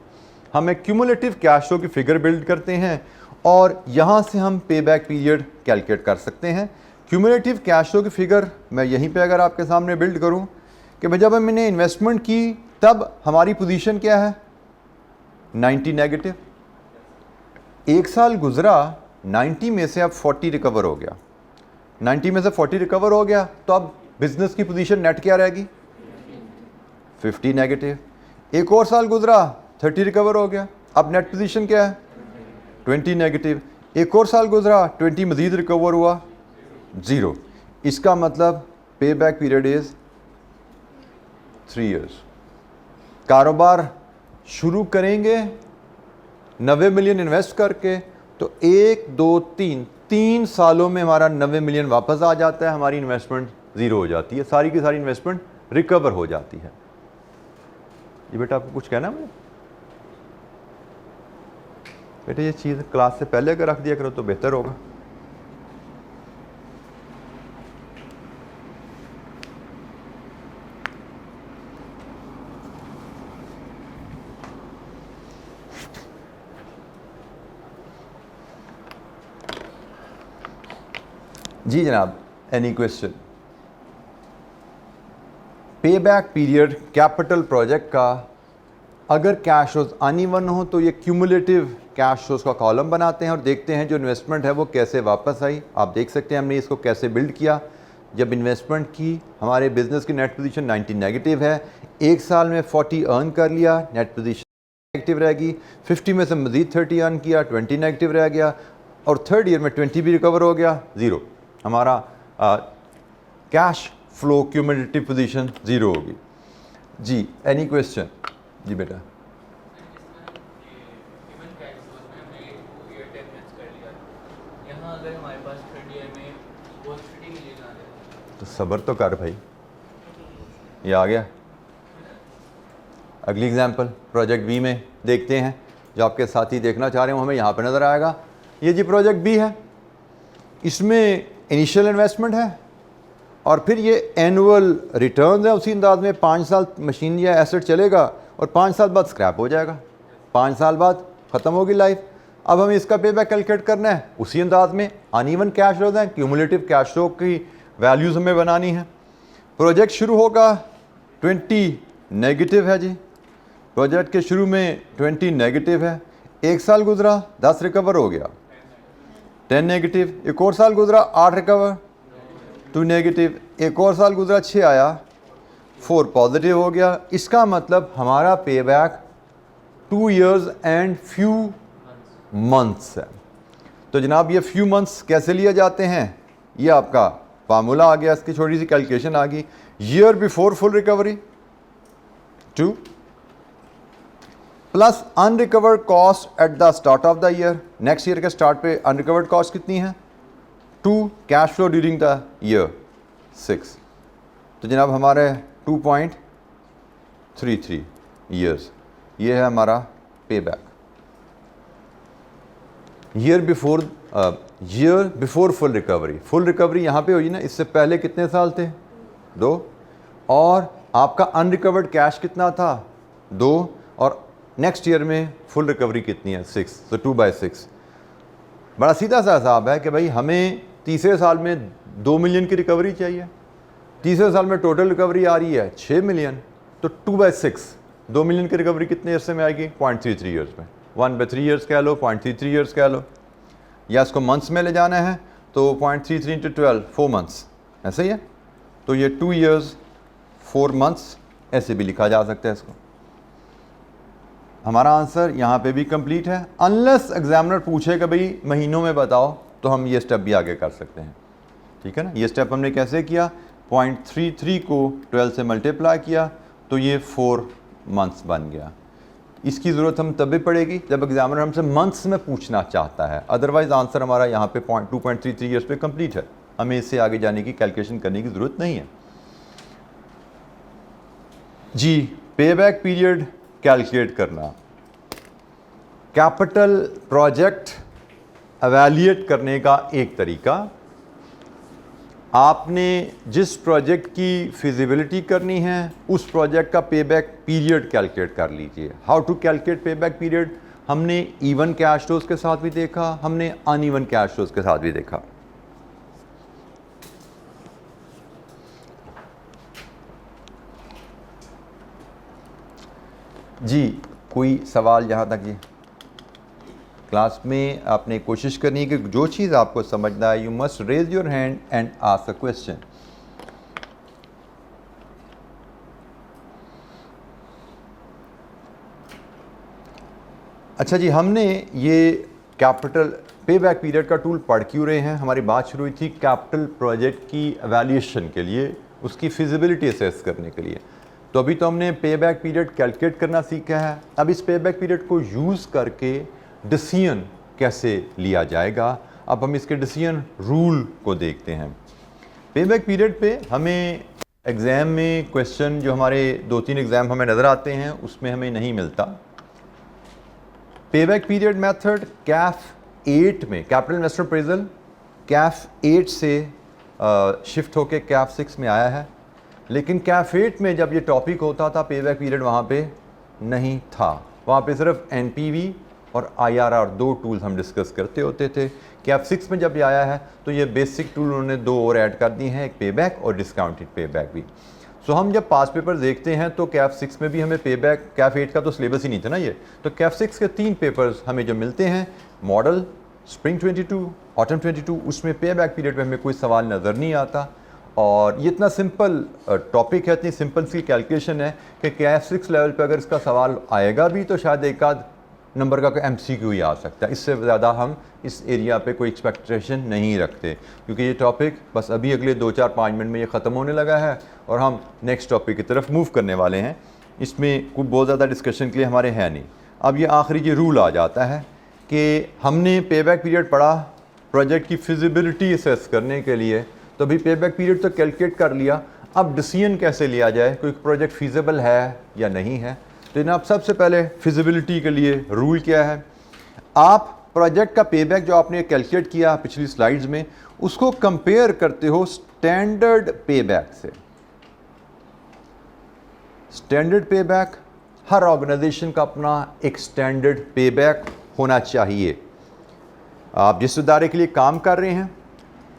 हम एक क्यूमुलेटिव कैश फ्लो की फिगर बिल्ड करते हैं और यहाँ से हम पे बैक पीरियड कैलकुलेट कर सकते हैं। क्यूमुलेटिव कैश फ्लो की फिगर मैं यहीं पे अगर आपके सामने बिल्ड करूँ कि भाई जब हमने इन्वेस्टमेंट की तब हमारी पोजीशन क्या है, 90 नेगेटिव। एक साल गुजरा, 90 में से अब 40 रिकवर हो गया। 90 में से 40 रिकवर हो गया तो अब बिजनेस की पोजीशन नेट क्या रहेगी, 50 नेगेटिव। एक और साल गुजरा, 30 रिकवर हो गया, अब नेट पोजीशन क्या है, 20 नेगेटिव। एक और साल गुजरा, 20 मजीद रिकवर हुआ, 0। इसका मतलब पे बैक पीरियड इज 3 इयर्स। कारोबार शुरू करेंगे 90 मिलियन इन्वेस्ट करके, तो 1, 2, 3 सालों में हमारा 90 मिलियन वापस आ जाता है, हमारी इन्वेस्टमेंट 0 हो जाती है, सारी की सारी इन्वेस्टमेंट रिकवर हो जाती है। ये बेटा आपको कुछ कहना है? बेटा ये चीज़ क्लास से पहले अगर रख दिया करो तो बेहतर होगा। जी जनाब, एनी क्वेश्चन? पे बैक पीरियड कैपिटल प्रोजेक्ट का अगर कैश फ्लोज अनइवन हो तो ये क्यूमुलेटिव कैश फ्लोज का कॉलम बनाते हैं और देखते हैं जो इन्वेस्टमेंट है वो कैसे वापस आई। आप देख सकते हैं हमने इसको कैसे बिल्ड किया। जब इन्वेस्टमेंट की, हमारे बिजनेस की नेट पोजीशन 90 नेगेटिव है, एक साल में 40 अर्न कर लिया, नेट पोजीशन नेगेटिव रहेगी। 50 में से मजीद 30 अर्न किया, 20 नेगेटिव रह गया, और थर्ड ईयर में 20 भी रिकवर हो गया, 0। हमारा कैश फ्लो क्यूमुलेटिव पोजीशन 0 होगी। जी, एनी क्वेश्चन? जी बेटा। तो सब्र तो कर भाई, ये आ गया। अगली एग्जांपल प्रोजेक्ट बी में देखते हैं, जो आपके साथी देखना चाह रहे हो हमें यहाँ पे नज़र आएगा। ये जी प्रोजेक्ट बी है। इसमें इनिशियल इन्वेस्टमेंट है और फिर ये एनुअल रिटर्न है। उसी अंदाज में 5 साल मशीन या एसेट चलेगा और 5 साल बाद स्क्रैप हो जाएगा, 5 साल बाद ख़त्म होगी लाइफ। अब हमें इसका पे बैक कैलकुलेट करना है उसी अंदाज में। अनइवन कैश फ्लो है, क्यूमुलेटिव कैश फ्लो की वैल्यूज़ हमें बनानी है। प्रोजेक्ट शुरू होगा 20 नेगेटिव है जी, प्रोजेक्ट के शुरू में 20 नेगेटिव है। 1 साल गुजरा 10 रिकवर हो गया, 10 नेगेटिव। एक और साल गुजरा 8 रिकवर, 2 नेगेटिव। एक और साल गुजरा 6 आया, 4 पॉजिटिव हो गया। इसका मतलब हमारा पे back 2 years and few months है। तो जनाब ये फ्यू मंथ्स कैसे लिए जाते हैं, ये आपका फार्मूला आ गया, इसकी छोटी सी कैलकुलेशन आ गई। Year before full recovery 2 plus unrecovered cost at the start of the year. Next year के स्टार्ट पे अनरिकवर्ड कॉस्ट कितनी है 2, cash flow during the year 6। तो जनाब हमारे 2.33 ईयर्स ये है हमारा पे back. Year before full recovery, full recovery यहाँ पे हुई ना, इससे पहले कितने साल थे 2, और आपका अनरिकवर्ड कैश कितना था 2, और नेक्स्ट ईयर में फुल रिकवरी कितनी है 6, तो 2/6। बड़ा सीधा सा हिसाब है कि भाई हमें तीसरे साल में 2 मिलियन की रिकवरी चाहिए, तीसरे साल में टोटल रिकवरी आ रही है 6 मिलियन, तो 2/6 2 मिलियन की रिकवरी कितने अरसे में आएगी 0.33 ईयर्स में। 1/3 ईयर्स कह लो, 0.33 ईयर्स कह लो, या इसको मंथ्स में ले जाना है तो 0.33 × 12 4 मंथ्स, ऐसे ही है। तो ये 2 years 4 months ऐसे भी लिखा जा सकता है इसको। हमारा आंसर यहाँ पे भी कंप्लीट है। अनलेस एग्जामिनर पूछे कि भाई महीनों में बताओ, तो हम ये स्टेप भी आगे कर सकते हैं, ठीक है ना। ये स्टेप हमने कैसे किया, 0.33 को 12 से मल्टीप्लाई किया तो ये 4 मंथ्स बन गया। इसकी ज़रूरत हम तभी पड़ेगी जब एग्जामिनर हमसे मंथ्स में पूछना चाहता है, अदरवाइज़ आंसर हमारा यहाँ पे 2.33 ईयर्स पे कंप्लीट है। हमें इससे आगे जाने की कैलकुलेशन करने की ज़रूरत नहीं है जी। पे बैक पीरियड कैलकुलेट करना, कैपिटल प्रोजेक्ट एवेल्यूएट करने का एक तरीका, आपने जिस प्रोजेक्ट की फिजिबिलिटी करनी है उस प्रोजेक्ट का पे बैक पीरियड कैलकुलेट कर लीजिए। हाउ टू कैलकुलेट पे बैक पीरियड, हमने इवन कैश फ्लोज के साथ भी देखा, हमने अनइवन कैश फ्लोज के साथ भी देखा। जी कोई सवाल यहाँ तक जी? क्लास में आपने कोशिश करनी है कि जो चीज़ आपको समझना है, you must raise your hand and ask a question. अच्छा जी, हमने ये कैपिटल पे बैक पीरियड का टूल पढ़ क्यों रहे हैं? हमारी बात शुरू हुई थी कैपिटल प्रोजेक्ट की एवेल्यूएशन के लिए, उसकी फिजिबिलिटी असेस करने के लिए। तो अभी तो हमने पे बैक पीरियड कैलकुलेट करना सीखा है। अब इस पे बैक पीरियड को यूज़ करके डिसीजन कैसे लिया जाएगा, अब हम इसके डिसीजन रूल को देखते हैं। पे बैक पीरियड पे हमें एग्ज़ाम में क्वेश्चन जो हमारे 2-3 एग्ज़ाम हमें नज़र आते हैं उसमें हमें नहीं मिलता। पे बैक पीरियड मेथड कैफ 8 में, कैपिटल इन्वेस्टमेंट अप्रेजल कैफ 8 से शिफ्ट होके कैफ 6 में आया है, लेकिन कैफ 8 में जब ये टॉपिक होता था पे बैक पीरियड वहाँ पे नहीं था। वहाँ पे सिर्फ एनपीवी और आईआरआर 2 टूल्स हम डिस्कस करते होते थे। कैफ 6 में जब ये आया है तो ये बेसिक टूल उन्होंने 2 और ऐड कर दी हैं, एक पे बैक और डिस्काउंटेड पे बैक भी। सो हम जब पास पेपर देखते हैं तो कैफ 6 में भी हमें पे बैक, कैफ 8 का तो सिलेबस ही नहीं था ना ये, तो कैफ 6 के 3 पेपर्स हमें जो मिलते हैं, मॉडल, स्प्रिंग 22, ऑटम 22, उसमें पे बैक पीरियड में हमें कोई सवाल नज़र नहीं आता। और ये इतना सिंपल टॉपिक है, इतनी सिंपल सी कैलकुलेशन है कि कैफ 6 लेवल पे अगर इसका सवाल आएगा भी तो शायद एक आध नंबर का कोई एमसीक्यू ही आ सकता है। इससे ज़्यादा हम इस एरिया पे कोई एक्सपेक्टेशन नहीं रखते, क्योंकि ये टॉपिक बस अभी अगले 2-4-5 मिनट में ये ख़त्म होने लगा है और हम नेक्स्ट टॉपिक की तरफ मूव करने वाले हैं। इसमें कोई बहुत ज़्यादा डिस्कशन के लिए हमारे है नहीं। अब ये आखिरी ये रूल आ जाता है कि हमने पे बैक पीरियड पढ़ा प्रोजेक्ट की फिजिबिलिटी असेस करने के लिए, तो अभी पे बैक पीरियड तो कैलकुलेट कर लिया, अब डिसीजन कैसे लिया जाए, कोई प्रोजेक्ट फीजिबल है या नहीं है। तो जनाब सबसे पहले फिजिबिलिटी के लिए रूल क्या है, आप प्रोजेक्ट का पेबैक जो आपने कैलकुलेट किया पिछली स्लाइड्स में, उसको कंपेयर करते हो स्टैंडर्ड पेबैक से। स्टैंडर्ड पेबैक, हर ऑर्गेनाइजेशन का अपना एक स्टैंडर्ड पेबैक होना चाहिए। आप जिस इदारे के लिए काम कर रहे हैं,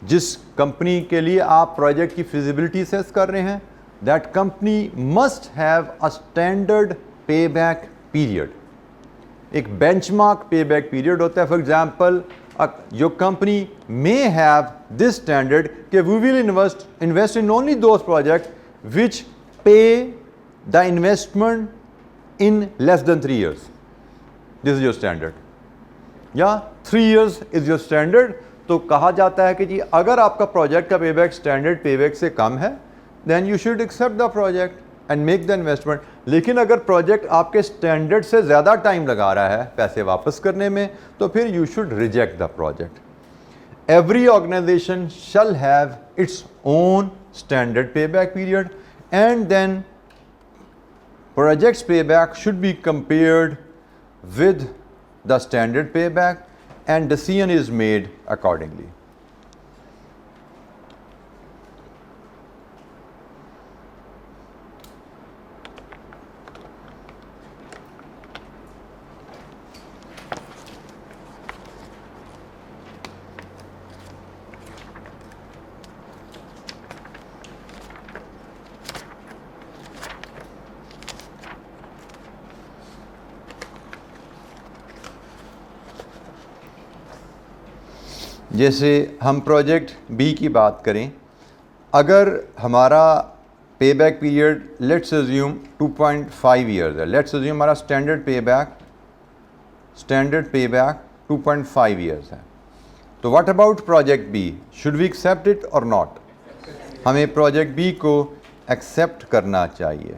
जिस कंपनी के लिए आप प्रोजेक्ट की फिजिबिलिटी असेस कर रहे हैं, that company must have a standard payback period. एक बेंचमार्क पेबैक पीरियड होता है। For example, your company may have this standard कि we will invest in only those projects which pay the investment in less than 3 years. This is your standard. या 3 years is your standard. तो कहा जाता है कि जी अगर आपका project का पेबैक स्टैंडर्ड पेबैक से कम है, then you should accept the project and make the investment. लेकिन अगर प्रोजेक्ट आपके स्टैंडर्ड से ज़्यादा टाइम लगा रहा है पैसे वापस करने में, तो फिर you should reject the project. Every organization shall have its own standard payback period, and then project's payback should be compared with the standard payback and decision is made accordingly. जैसे हम प्रोजेक्ट बी की बात करें, अगर हमारा payback period let's assume 2.5 years है, let's assume हमारा standard payback 2.5 years है, तो what about project B? Should we accept it और नॉट? हमें प्रोजेक्ट बी को एक्सेप्ट करना चाहिए।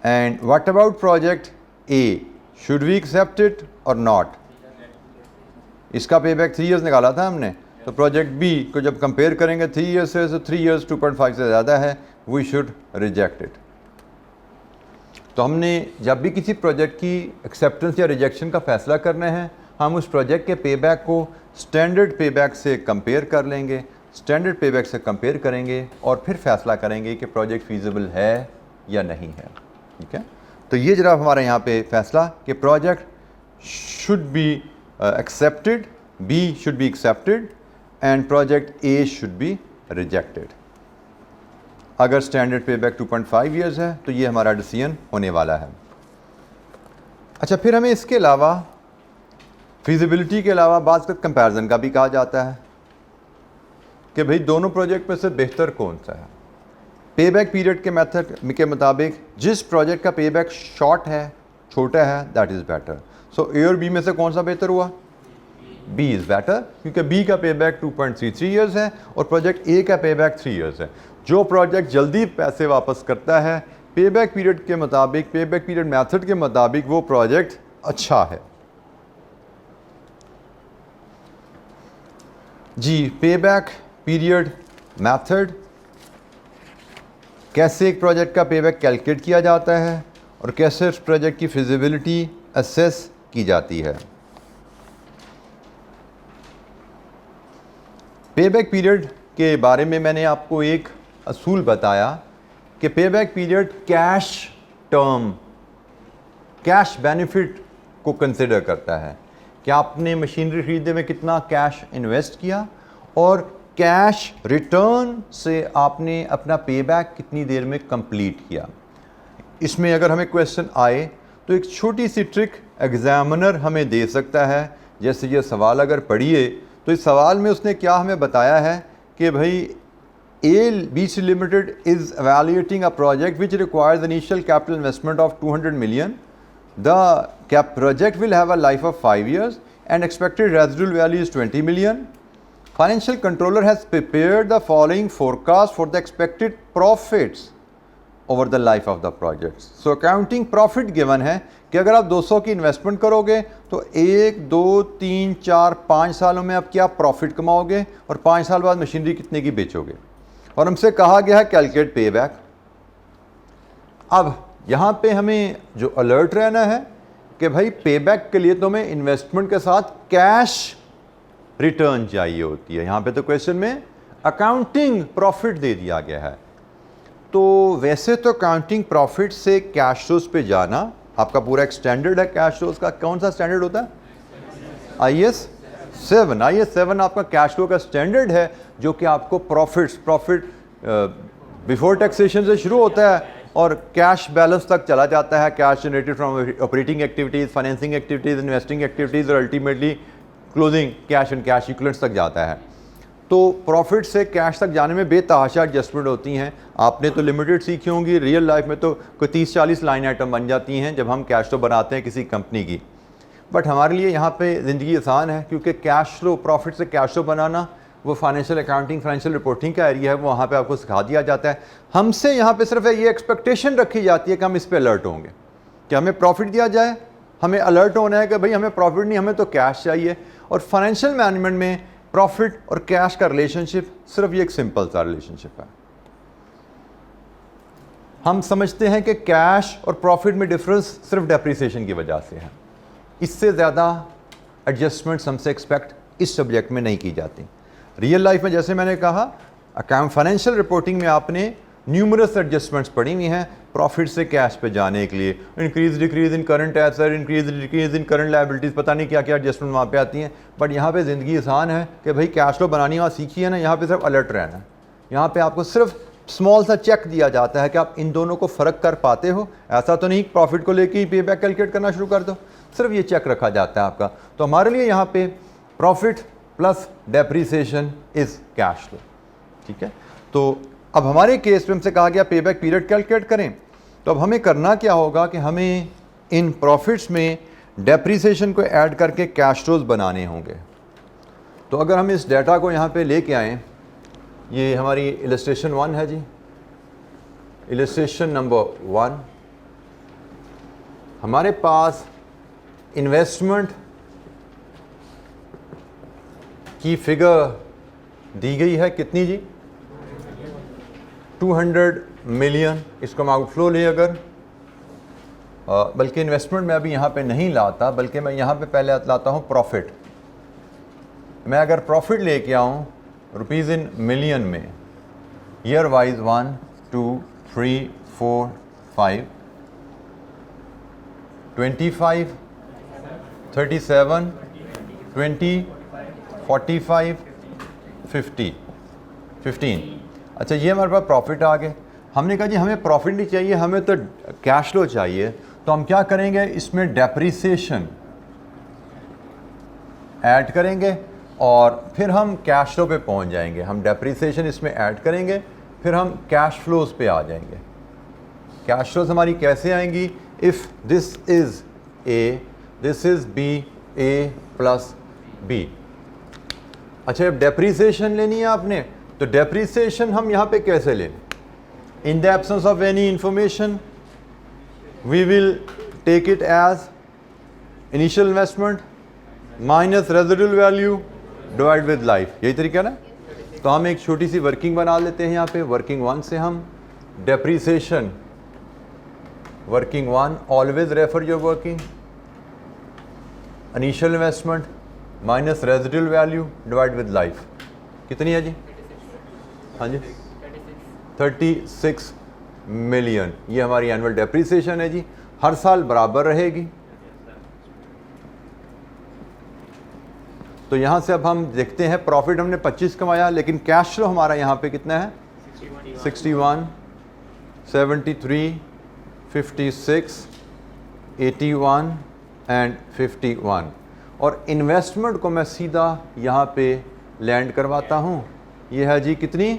And what about project A? Should we accept it और नॉट? इसका पेबैक 3 ईयर्स निकाला था हमने, तो प्रोजेक्ट बी को जब कंपेयर करेंगे 3 ईयर्स से, तो 3 ईयर्स 2.5 से ज़्यादा है, वी शुड रिजेक्ट इट। तो हमने जब भी किसी प्रोजेक्ट की एक्सेप्टेंस या रिजेक्शन का फैसला करना है, हम उस प्रोजेक्ट के पेबैक को स्टैंडर्ड पेबैक से कंपेयर कर लेंगे, स्टैंडर्ड पेबैक से कंपेयर करेंगे और फिर फैसला करेंगे कि प्रोजेक्ट फीजिबल है या नहीं है। ठीक है, तो ये जरा हमारे यहाँ पे फैसला कि project should be accepted, B should be accepted and project A should be rejected. अगर स्टैंडर्ड पेबैक 2.5 ईयर्स है तो ये हमारा डिसीजन होने वाला है। अच्छा, फिर हमें इसके अलावा फिजिबिलिटी के अलावा बात का कंपैरिजन का भी कहा जाता है कि भाई दोनों प्रोजेक्ट में से बेहतर कौन सा है। पेबैक पीरियड के मेथड के मुताबिक जिस प्रोजेक्ट का पेबैक शॉर्ट है, छोटा है, दैट इज़ बेटर। सो ए और बी में से कौन सा बेहतर हुआ? बी इज़ बेटर, क्योंकि बी का पेबैक 2.33 ईयर्स है और प्रोजेक्ट ए का पेबैक 3 ईयर्स है। जो प्रोजेक्ट जल्दी पैसे वापस करता है पेबैक पीरियड के मुताबिक, पेबैक पीरियड मेथड के मुताबिक, वो प्रोजेक्ट अच्छा है। जी, पेबैक पीरियड मेथड, कैसे एक प्रोजेक्ट का पेबैक कैलकुलेट किया जाता है और कैसे उस प्रोजेक्ट की फिजिबिलिटी असेस की जाती है। पेबैक पीरियड के बारे में मैंने आपको एक असूल बताया कि payback period cash term, cash benefit को कंसिडर करता है कि आपने मशीनरी खरीदने में कितना कैश इन्वेस्ट किया और कैश रिटर्न से आपने अपना पेबैक कितनी देर में कंप्लीट किया। इसमें अगर हमें क्वेश्चन आए तो एक छोटी सी ट्रिक एग्जामिनर हमें दे सकता है। जैसे ये सवाल अगर पढ़िए तो इस सवाल में उसने क्या हमें बताया है कि भाई ABC Limited is evaluating a project which requires initial capital investment of 200 million. The project will have a life of 5 years and expected residual value is 20 million. Financial controller has prepared the following forecast for the expected profits over the life of the project. So accounting profit given है कि अगर आप 200 की investment करोगे तो 1, 2, 3, 4, 5 सालों में आप क्या प्रॉफिट कमाओगे और 5 साल बाद मशीनरी कितने की बेचोगे। और हमसे कहा गया है कैलकुलेट पेबैक। अब यहाँ पे हमें जो अलर्ट रहना है कि भाई पेबैक के लिए तुम्हें इन्वेस्टमेंट के साथ कैश रिटर्न चाहिए होती है। यहाँ पे तो क्वेश्चन में अकाउंटिंग प्रॉफिट दे दिया गया है। तो वैसे तो अकाउंटिंग प्रॉफिट से कैश फ्लोज पे जाना आपका पूरा एक स्टैंडर्ड है। कैश फ्लोज का कौन सा स्टैंडर्ड होता है? IAS 7 आपका कैश फ्लो का स्टैंडर्ड है, जो कि आपको प्रॉफिट बिफोर टैक्सेशन से शुरू होता है और कैश बैलेंस तक चला जाता है। Cash generated from operating activities, financing activities, investing activities और ultimately closing cash and cash equivalents तक जाता है। तो प्रॉफिट से कैश तक जाने में बेतहाशा एडजस्टमेंट होती हैं। आपने तो लिमिटेड सीखी होंगी, रियल लाइफ में तो कोई 30-40 लाइन आइटम बन जाती हैं जब हम कैश फ्लो बनाते हैं किसी कंपनी की। बट हमारे लिए यहाँ पे ज़िंदगी आसान है, क्योंकि कैश फ्लो, प्रॉफिट से कैश फ्लो बनाना वो फाइनेंशियल अकाउंटिंग, फाइनेंशियल रिपोर्टिंग का एरिया है, वो वहाँ पे आपको सिखा दिया जाता है। हमसे यहाँ पे सिर्फ ये एक्सपेक्टेशन रखी जाती है कि हम इस पे अलर्ट होंगे कि हमें प्रॉफिट दिया जाए, हमें अलर्ट होना है कि भाई हमें प्रॉफिट नहीं, हमें तो कैश चाहिए। और फाइनेंशियल मैनेजमेंट में प्रॉफिट और कैश का रिलेशनशिप सिर्फ ये एक सिंपल सा रिलेशनशिप है। हम समझते हैं कि कैश और प्रॉफिट में डिफरेंस सिर्फ डेप्रिसिएशन की वजह से है। इससे ज़्यादा एडजस्टमेंट्स हमसे एक्सपेक्ट इस सब्जेक्ट में नहीं की जाती। रियल लाइफ में जैसे मैंने कहा, अकाउंट फाइनेंशियल रिपोर्टिंग में आपने न्यूमरस एडजस्टमेंट्स पढ़ी हुई हैं प्रॉफिट से कैश पे जाने के लिए। Increase decrease in current asset, increase decrease in current liabilities, पता नहीं क्या क्या एडजस्टमेंट वहाँ पे आती हैं। बट यहाँ पे ज़िंदगी आसान है कि भाई कैश फ्लो बनानी वहाँ सीखी है ना, यहाँ पे सिर्फ अलर्ट रहना है। यहाँ पे आपको सिर्फ स्मॉल सा चेक दिया जाता है कि आप इन दोनों को फ़र्क कर पाते हो। ऐसा तो नहीं प्रॉफिट को लेके ही पे बैक कैलकुलेट करना शुरू कर दो, सिर्फ ये चेक रखा जाता है आपका। तो हमारे लिए यहाँ पे profit plus depreciation is cash flow, ठीक है। तो अब हमारे केस में हमसे कहा गया पे बैक पीरियड कैलकुलेट करें। तो अब हमें करना क्या होगा कि हमें इन प्रॉफिट्स में डेप्रिसिएशन को ऐड करके कैश फ्लोज बनाने होंगे। तो अगर हम इस डाटा को यहाँ पे लेके आएँ, ये हमारी इलस्ट्रेशन 1 है जी, इलस्ट्रेशन नंबर 1। हमारे पास इन्वेस्टमेंट की फिगर दी गई है, कितनी जी? 200 मिलियन। इसको हम आउटफ्लो ले अगर, बल्कि इन्वेस्टमेंट मैं अभी यहाँ पे नहीं लाता, बल्कि मैं यहाँ पे पहले लाता हूँ प्रॉफिट। मैं अगर प्रॉफिट लेके आऊँ रुपीज़ इन मिलियन में, ईयर वाइज 1 2 3 4 5 25 37 20 45 50 15। अच्छा, ये हमारे पास प्रॉफिट आ गए। हमने कहा जी हमें प्रॉफिट नहीं चाहिए, हमें तो कैश फ्लो चाहिए। तो हम क्या करेंगे, इसमें डेप्रिसिएशन ऐड करेंगे और फिर हम कैश फ्लो पे पहुंच जाएंगे। हम डेप्रिसिएशन इसमें ऐड करेंगे, फिर हम कैश फ्लोज पे आ जाएंगे। कैश फ्लोज हमारी कैसे आएंगी? If this is A, this is B, A plus B. अच्छा, अब डेप्रिसिएशन लेनी है आपने, तो डेप्रिसिएशन हम यहाँ पे कैसे लें? In the absence of any information we will take it as initial investment minus residual value divide with life. यही तरीका ना। तो हम एक छोटी सी वर्किंग बना लेते हैं यहाँ पे। वर्किंग 1 से हम depreciation, working 1 always refer your working, initial investment minus residual value divide with life. कितनी है जी? हाँ जी, 36 मिलियन। ये हमारी एनुअल डेप्रिसिएशन है जी, हर साल बराबर रहेगी। तो यहाँ से अब हम देखते हैं, प्रॉफिट हमने 25 कमाया, लेकिन कैश फ्लो हमारा यहाँ पे कितना है? 61, 73, 56, 81 एंड 51। और इन्वेस्टमेंट को मैं सीधा यहाँ पे लैंड करवाता हूँ। ये है जी कितनी?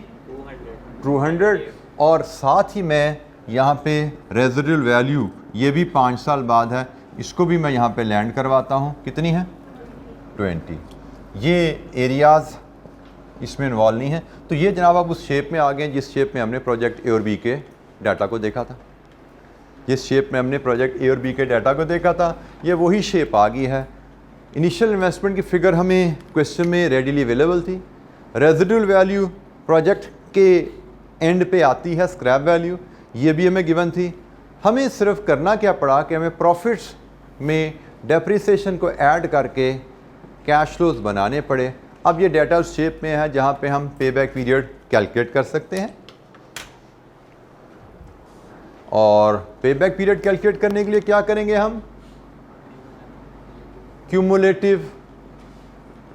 200। और साथ ही मैं यहाँ पे रेजिडुअल वैल्यू, ये भी 5 साल बाद है, इसको भी मैं यहाँ पे लैंड करवाता हूँ। कितनी है? 20। ये एरियाज़ इसमें इन्वॉल्व नहीं है। तो ये जनाब आप उस शेप में आ गए जिस शेप में हमने प्रोजेक्ट ए और बी के डाटा को देखा था। जिस शेप में हमने प्रोजेक्ट ए और बी के डाटा को देखा था, ये वही शेप आ गई है। इनिशियल इन्वेस्टमेंट की फ़िगर हमें क्वेश्चन में रेडीली अवेलेबल थी। रेजिडुअल वैल्यू प्रोजेक्ट के एंड पे आती है, स्क्रैप वैल्यू, ये भी हमें गिवन थी। हमें सिर्फ करना क्या पड़ा कि हमें प्रॉफिट्स में डेप्रिसिएशन को ऐड करके कैश फ्लोज बनाने पड़े। अब ये डाटा उस शेप में है जहाँ पे हम पे बैक पीरियड कैलकुलेट कर सकते हैं, और पे बैक पीरियड कैलकुलेट करने के लिए क्या करेंगे हम, cumulative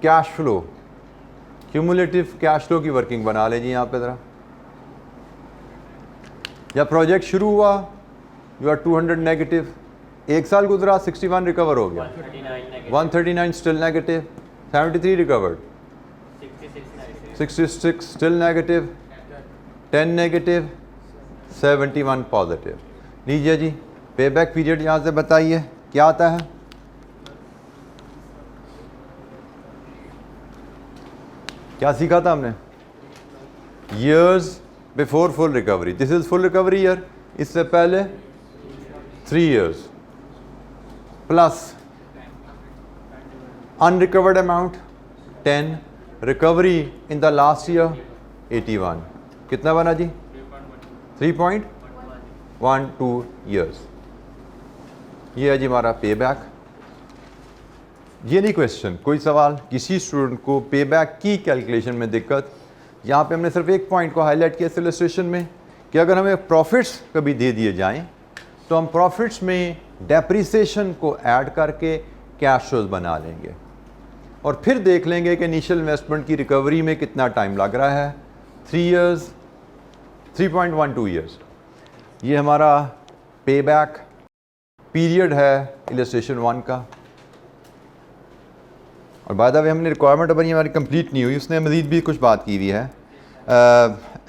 cash flow, cumulative cash flow की वर्किंग बना लीजिए यहाँ पे ज़रा। जब प्रोजेक्ट शुरू हुआ यू आर 200 नेगेटिव, एक साल गुजरा 61 रिकवर हो गया, 139 still negative, 73 recovered, 66 still negative, 10 negative, 71 positive. लीजिए जी पे बैक पीरियड यहाँ से बताइए क्या आता है। क्या सीखा था हमने, years before full recovery, this is full recovery year, इससे पहले 3 years plus unrecovered amount 10, recovery in the last year 81, कितना बना जी 3.12 years। ये है जी हमारा पे बैक। ये नहीं क्वेश्चन, कोई सवाल किसी स्टूडेंट को पे बैक की कैलकुलेशन में दिक्कत, यहाँ पे हमने सिर्फ एक पॉइंट को हाईलाइट किया इस इलस्ट्रेशन में कि अगर हमें प्रॉफिट्स कभी दे दिए जाएं तो हम प्रॉफिट्स में डेप्रिसिएशन को ऐड करके कैश फ्लोज बना लेंगे और फिर देख लेंगे कि इनिशियल इन्वेस्टमेंट की रिकवरी में कितना टाइम लग रहा है, 3 years, 3.12 years। ये हमारा पे बैक पीरियड है इलस्ट्रेशन 1 का। और बाय द वे हमने रिक्वायरमेंट बनी हमारी कंप्लीट नहीं हुई, उसने मज़ीद भी कुछ बात की हुई है।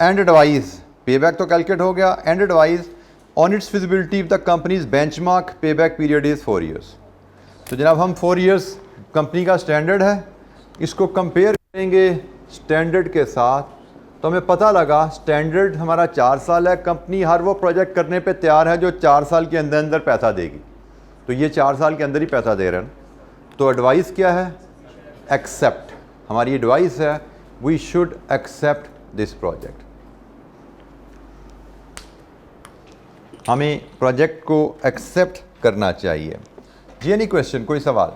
एंड एडवाइस, पे बैक तो कैलकुलेट हो गया, and advice on it's feasibility the companies benchmark पे बैक पीरियड इज़ 4 years। तो जनाब हम 4 years कंपनी का स्टैंडर्ड है, इसको कंपेयर करेंगे स्टैंडर्ड के साथ तो हमें पता लगा स्टैंडर्ड हमारा 4 साल है, कंपनी हर वो प्रोजेक्ट करने पे तैयार है जो 4 साल के अंदर अंदर पैसा देगी, तो ये 4 साल के अंदर ही पैसा दे रहे हैं। तो एडवाइस क्या है, एक्सेप्ट, हमारी एडवाइस है we should accept this project, हमें प्रोजेक्ट को एक्सेप्ट करना चाहिए। जी एनी क्वेश्चन, कोई सवाल?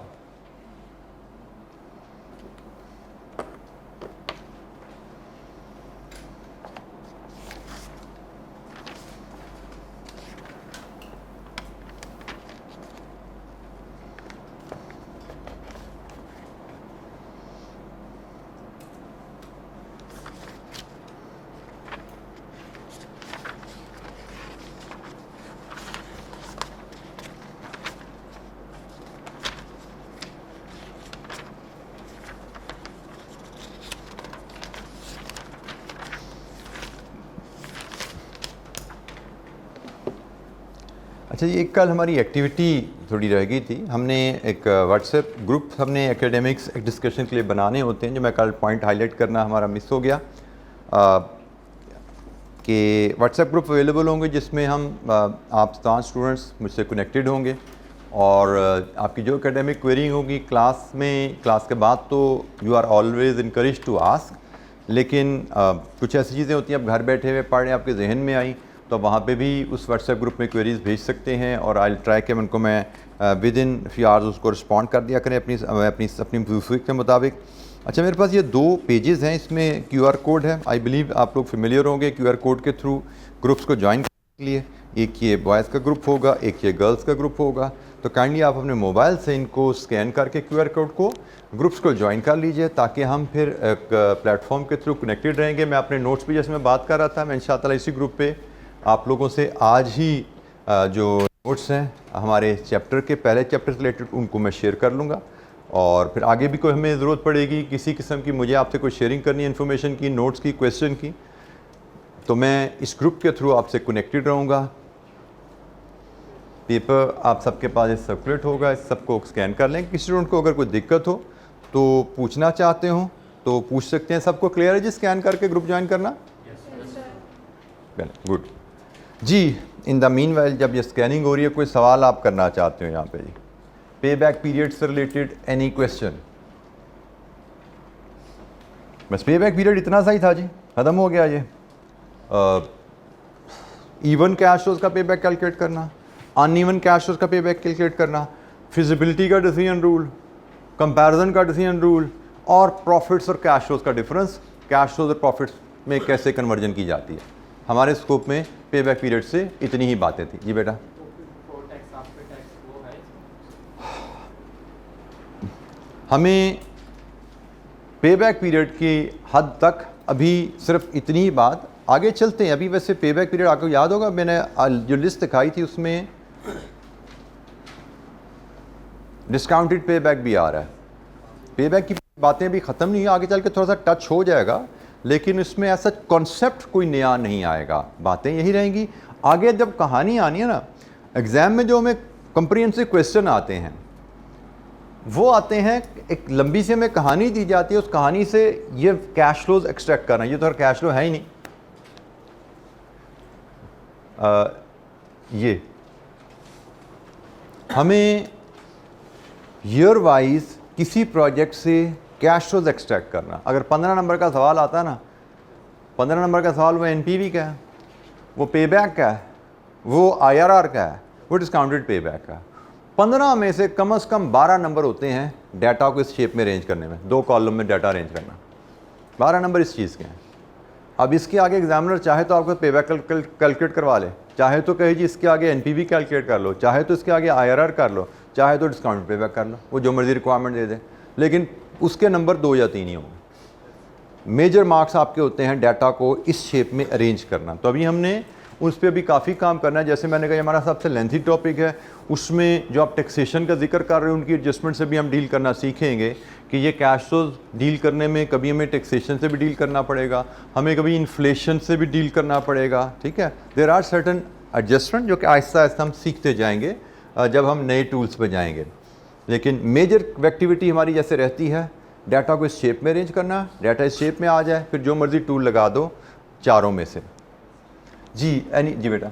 अच्छा, ये कल हमारी एक्टिविटी थोड़ी रह गई थी, हमने एक व्हाट्सएप ग्रुप हमने एकेडमिक्स एक डिस्कशन के लिए बनाने होते हैं, जो मैं कल पॉइंट हाईलाइट करना हमारा मिस हो गया कि व्हाट्सएप ग्रुप अवेलेबल होंगे जिसमें हम आप तमाम स्टूडेंट्स मुझसे कनेक्टेड होंगे और आपकी जो एकेडमिक क्वेरी होगी क्लास में, क्लास के बाद तो you are always encourage to ask, लेकिन कुछ ऐसी चीज़ें होती हैं आप घर बैठे हुए पढ़ रहे हैं, आपके जहन में आई तो वहाँ पे भी उस व्हाट्सएप ग्रुप में क्वेरीज़ भेज सकते हैं और आई ट्राई कि उनको मैं विद इन फ्यू आवर्स उसको रिस्पॉन्ड कर दिया करें अपनी प्रूफ के मुताबिक। अच्छा, मेरे पास ये 2 पेजेस हैं, इसमें QR कोड है, आई बिलीव आप लोग फेमिलियर होंगे QR कोड के थ्रू ग्रुप्स को ज्वाइन करने के लिए। एक ये बॉयज़ का ग्रुप होगा, एक ये गर्ल्स का ग्रुप होगा, तो काइंडली आप अपने मोबाइल से इनको स्कैन करके QR कोड को ग्रुप्स को ज्वाइन कर लीजिए ताकि हम फिर एक प्लेटफॉर्म के थ्रू कनेक्टेड रहेंगे। मैं अपने नोट्स पे जैसे मैं बात कर रहा था, मैं इंशाअल्लाह इसी ग्रुप पे आप लोगों से आज ही जो नोट्स हैं हमारे चैप्टर के पहले चैप्टर से रिलेटेड उनको मैं शेयर कर लूँगा और फिर आगे भी कोई हमें ज़रूरत पड़ेगी किसी किस्म की, मुझे आपसे कोई शेयरिंग करनी है इन्फॉर्मेशन की, नोट्स की, क्वेश्चन की, तो मैं इस ग्रुप के थ्रू आपसे कनेक्टेड रहूँगा। पेपर आप सबके पास सर्कुलेट होगा, इस सबको स्कैन कर लें। किसी स्टूडेंट को अगर कोई दिक्कत हो तो पूछना चाहते हो तो पूछ सकते हैं। सबको क्लियर है जी स्कैन करके ग्रुप ज्वाइन करना? गुड जी। इन द मीन वाइल जब ये स्कैनिंग हो रही है, कोई सवाल आप करना चाहते हो यहाँ पे जी, पे बैक पीरियड से रिलेटेड एनी क्वेश्चन? बस पे बैक पीरियड इतना सा ही था जी, ख़त्म हो गया ये। इवन कैश फ्लोज का पे बैक कैलकुलेट करना, अनइवन कैश फ्लोज का पे बैक कैलकुलेट करना, फिजिबिलिटी का डिसीजन रूल, कंपैरिजन का डिसीजन रूल, और प्रॉफिट्स और कैश फ्लोज का डिफरेंस, कैश फ्लोज और प्रॉफिट्स में कैसे कन्वर्जन की जाती है। हमारे स्कोप में पे बैक पीरियड से इतनी ही बातें थी। जी बेटा। हमें पे बैक पीरियड की हद तक अभी सिर्फ इतनी ही बात, आगे चलते हैं। अभी वैसे पे बैक पीरियड आपको याद होगा, मैंने जो लिस्ट दिखाई थी उसमें डिस्काउंटेड पे बैक भी आ रहा है। पे बैक की बातें भी ख़त्म नहीं है, आगे चल के थोड़ा सा टच हो जाएगा, लेकिन इसमें ऐसा कॉन्सेप्ट कोई नया नहीं आएगा, बातें यही रहेंगी। आगे जब कहानी आनी है ना, एग्ज़ाम में जो हमें कंप्रिहेंसिव क्वेश्चन आते हैं वो आते हैं, एक लंबी सी हमें कहानी दी जाती है, उस कहानी से ये कैश फ्लोज एक्सट्रैक्ट करना। ये तो कैश फ्लो है ही नहीं, ये हमें ईयर वाइज किसी प्रोजेक्ट से कैश फ्लोज एक्सट्रैक्ट करना। अगर 15 नंबर का सवाल आता है ना, 15 नंबर का सवाल वो एनपीवी का है, वो पे बैक का है, वो आईआरआर का है, वो डिस्काउंटेड पे बैक का है। 15 में से कम 12 नंबर होते हैं डाटा को इस शेप में अरेंज करने में, 2 कॉलम में डाटा अरेंज करना। 12 नंबर इस चीज़ के हैं। अब इसके आगे एग्जामिनर चाहे तो आपको पे बैक कैलकुलेट करवा ले, चाहे तो कहे जी इसके आगे एनपीवी कैलकुलेट कर लो, चाहे तो इसके आगे आईआरआर कर लो, चाहे तो डिस्काउंट पे बैक कर लो, वो जो मर्जी रिक्वायरमेंट दे दे, लेकिन उसके नंबर 2 या 3 ही होंगे। मेजर मार्क्स आपके होते हैं डाटा को इस शेप में अरेंज करना। तो अभी हमने उस पर भी काफ़ी काम करना है। जैसे मैंने कहा हमारा सबसे लेंथी टॉपिक है, उसमें जो आप टैक्सेशन का जिक्र कर रहे हो उनकी एडजस्टमेंट से भी हम डील करना सीखेंगे कि ये कैश फ्लोज डील करने में कभी हमें टैक्सेशन से भी डील करना पड़ेगा, हमें कभी इन्फ्लेशन से भी डील करना पड़ेगा। ठीक है, देयर आर सर्टन एडजस्टमेंट जो कि आहिस्ता आहिस्ता हम सीखते जाएंगे जब हम नए टूल्स पे जाएंगे। लेकिन मेजर एक्टिविटी हमारी जैसे रहती है डाटा को इस शेप में अरेंज करना, डाटा इस शेप में आ जाए, फिर जो मर्जी टूल लगा दो चारों में से। जी एनी जी बेटा।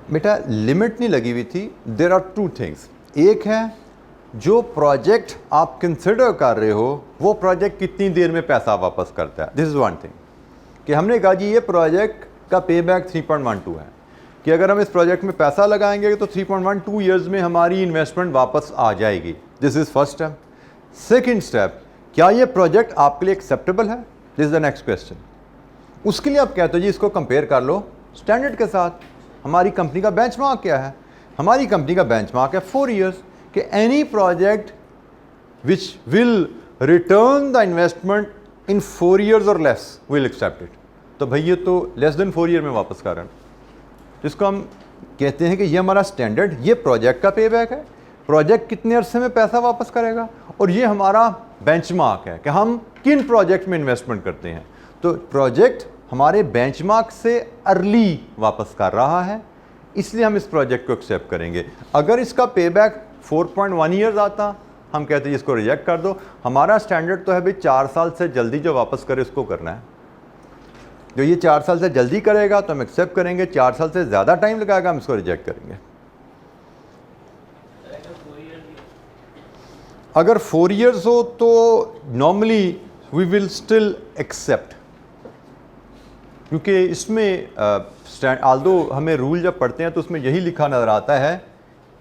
बेटा लिमिट नहीं लगी हुई थी, देयर आर 2 थिंग्स। एक है जो प्रोजेक्ट आप कंसिडर कर रहे हो वो प्रोजेक्ट कितनी देर में पैसा वापस करता है, दिस इज़ वन थिंग। कि हमने कहा जी ये प्रोजेक्ट का पे बैक 3.12 है, कि अगर हम इस प्रोजेक्ट में पैसा लगाएंगे तो 3.12 ईयर्स में हमारी इन्वेस्टमेंट वापस आ जाएगी। This is first step. Second step, क्या ये प्रोजेक्ट आपके लिए एक्सेप्टेबल है, this is the next question. उसके लिए आप कहते हो जी इसको कंपेयर कर लो स्टैंडर्ड के साथ, हमारी कंपनी का बेंचमार्क क्या है। हमारी कंपनी का बेंचमार्क है 4 ईयर्स, कि any project which will return the investment in 4 years और लेस विल एक्सेप्ट इट। तो भाई ये तो लेस देन 4 ईयर में वापस कर रहे हैं, जिसको हम कहते हैं कि ये हमारा स्टैंडर्ड, ये प्रोजेक्ट का पे बैक है, प्रोजेक्ट कितने अरसे में पैसा वापस करेगा, और ये हमारा बेंचमार्क है कि हम किन प्रोजेक्ट में इन्वेस्टमेंट करते हैं। तो प्रोजेक्ट हमारे बेंचमार्क से अर्ली वापस कर रहा है, इसलिए हम इस प्रोजेक्ट को एक्सेप्ट करेंगे। अगर इसका पे बैक 4.1 ईयर्स आता, हम कहते हैं इसको रिजेक्ट कर दो। हमारा स्टैंडर्ड तो है भाई 4 साल से जल्दी जो वापस करे उसको करना है। जो ये 4 साल से जल्दी करेगा तो हम एक्सेप्ट करेंगे, 4 साल से ज़्यादा टाइम लगाएगा हम इसको रिजेक्ट करेंगे। अगर 4 ईयर्स हो तो normally we will still accept, क्योंकि इसमें आल्दो हमें रूल जब पढ़ते हैं तो उसमें यही लिखा नज़र आता है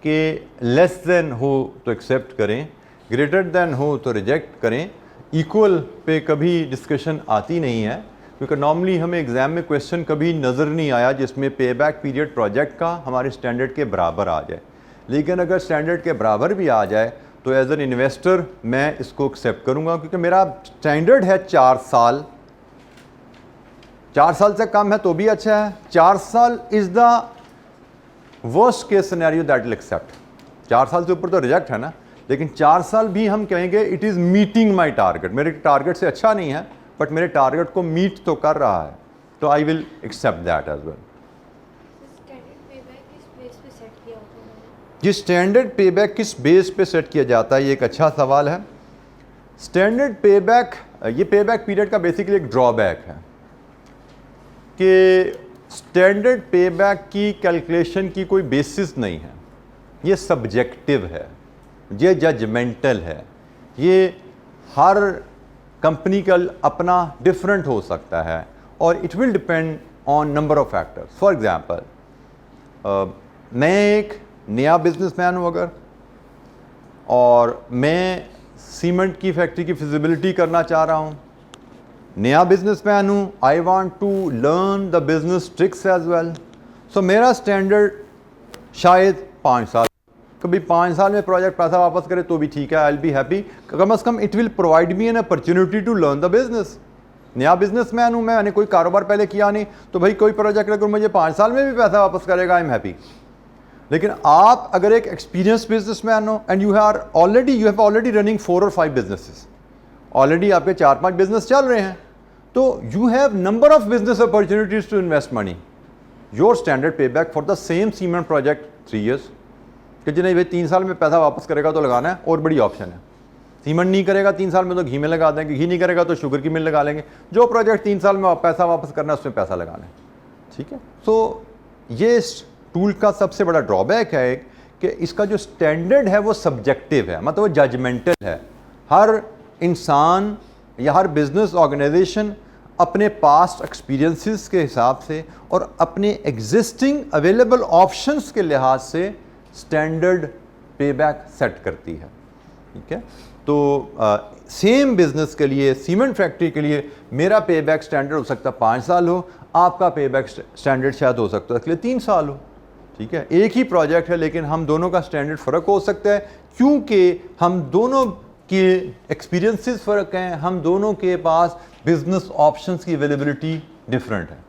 कि लेस देन हो तो एक्सेप्ट करें, ग्रेटर देन हो तो रिजेक्ट करें, इक्वल पे कभी डिस्कशन आती नहीं है, क्योंकि नॉर्मली हमें एग्ज़ाम में क्वेश्चन कभी नज़र नहीं आया जिसमें पे बैक पीरियड प्रोजेक्ट का हमारे स्टैंडर्ड के बराबर आ जाए। लेकिन अगर स्टैंडर्ड के बराबर भी आ जाए तो एज एन इन्वेस्टर मैं इसको एक्सेप्ट करूँगा, क्योंकि मेरा स्टैंडर्ड है 4 साल। 4 साल से कम है तो भी अच्छा है, 4 साल is the worst case scenario that will accept. 4 साल से ऊपर तो रिजेक्ट है ना, लेकिन 4 साल भी हम कहेंगे it is meeting my target, मेरे टारगेट से अच्छा नहीं है बट मेरे टारगेट को मीट तो कर रहा है, तो I will accept that as well. ये स्टैंडर्ड पे बैक किस बेस पे सेट किया जाता है, ये एक अच्छा सवाल है। स्टैंडर्ड पे बैक, ये पे बैक पीरियड का बेसिकली एक ड्रॉबैक है कि स्टैंडर्ड पे बैक की कैलकुलेशन की कोई बेसिस नहीं है, ये सब्जेक्टिव है, ये जजमेंटल है, ये हर कंपनी का अपना डिफरेंट हो सकता है और it will depend on number of factors. For example, मैं एक नया बिजनेसमैन हूँ अगर, और मैं सीमेंट की फैक्ट्री की फिजिबिलिटी करना चाह रहा हूँ, नया बिजनेसमैन हूँ, I want to learn the business tricks as well, so मेरा स्टैंडर्ड शायद 5 साल, कभी 5 साल में प्रोजेक्ट पैसा वापस करे तो भी ठीक है, आई विल बी हैप्पी, कम से कम it will provide me an opportunity to learn the business. नया बिजनेसमैन हूँ, मैंने कोई कारोबार पहले किया नहीं, तो भाई कोई प्रोजेक्ट अगर मुझे 5 साल में भी पैसा वापस करेगा, आई एम हैप्पी। लेकिन आप अगर एक एक्सपीरियंस बिजनेसमैन हो and you have already running 4 और 5 बिजनेसेस, ऑलरेडी आपके 4-5 बिजनेस चल रहे हैं, तो you have number of business opportunities to invest money. Your standard pay back for the same cement project 3 years, कि जी नहीं भाई 3 साल में पैसा वापस करेगा तो लगाना है, और बड़ी ऑप्शन है। सीमेंट नहीं करेगा 3 साल में तो घी में लगा देंगे, घी नहीं करेगा तो शुगर की मिल लगा लेंगे, जो प्रोजेक्ट 3 साल में पैसा वापस करना है उसमें पैसा लगाना है, ठीक है। तो ये टूल का सबसे बड़ा ड्रॉबैक है कि इसका जो स्टैंडर्ड है वो सब्जेक्टिव है, मतलब वो जजमेंटल है। हर इंसान या हर बिजनेस ऑर्गेनाइजेशन अपने पास्ट एक्सपीरियंसेस के हिसाब से और अपने एग्जिस्टिंग अवेलेबल ऑप्शंस के लिहाज से स्टैंडर्ड पेबैक सेट करती है, ठीक है। तो सेम बिजनेस के लिए, सीमेंट फैक्ट्री के लिए मेरा पेबैक स्टैंडर्ड हो सकता है 5 साल हो, आपका पेबैक स्टैंडर्ड शायद हो सकता है इसके लिए 3 साल हो, ठीक है। एक ही प्रोजेक्ट है लेकिन हम दोनों का स्टैंडर्ड फ़र्क हो सकता है, क्योंकि हम दोनों के एक्सपीरियंसेस फ़र्क हैं, हम दोनों के पास बिजनेस ऑप्शंस की अवेलेबिलिटी डिफरेंट है।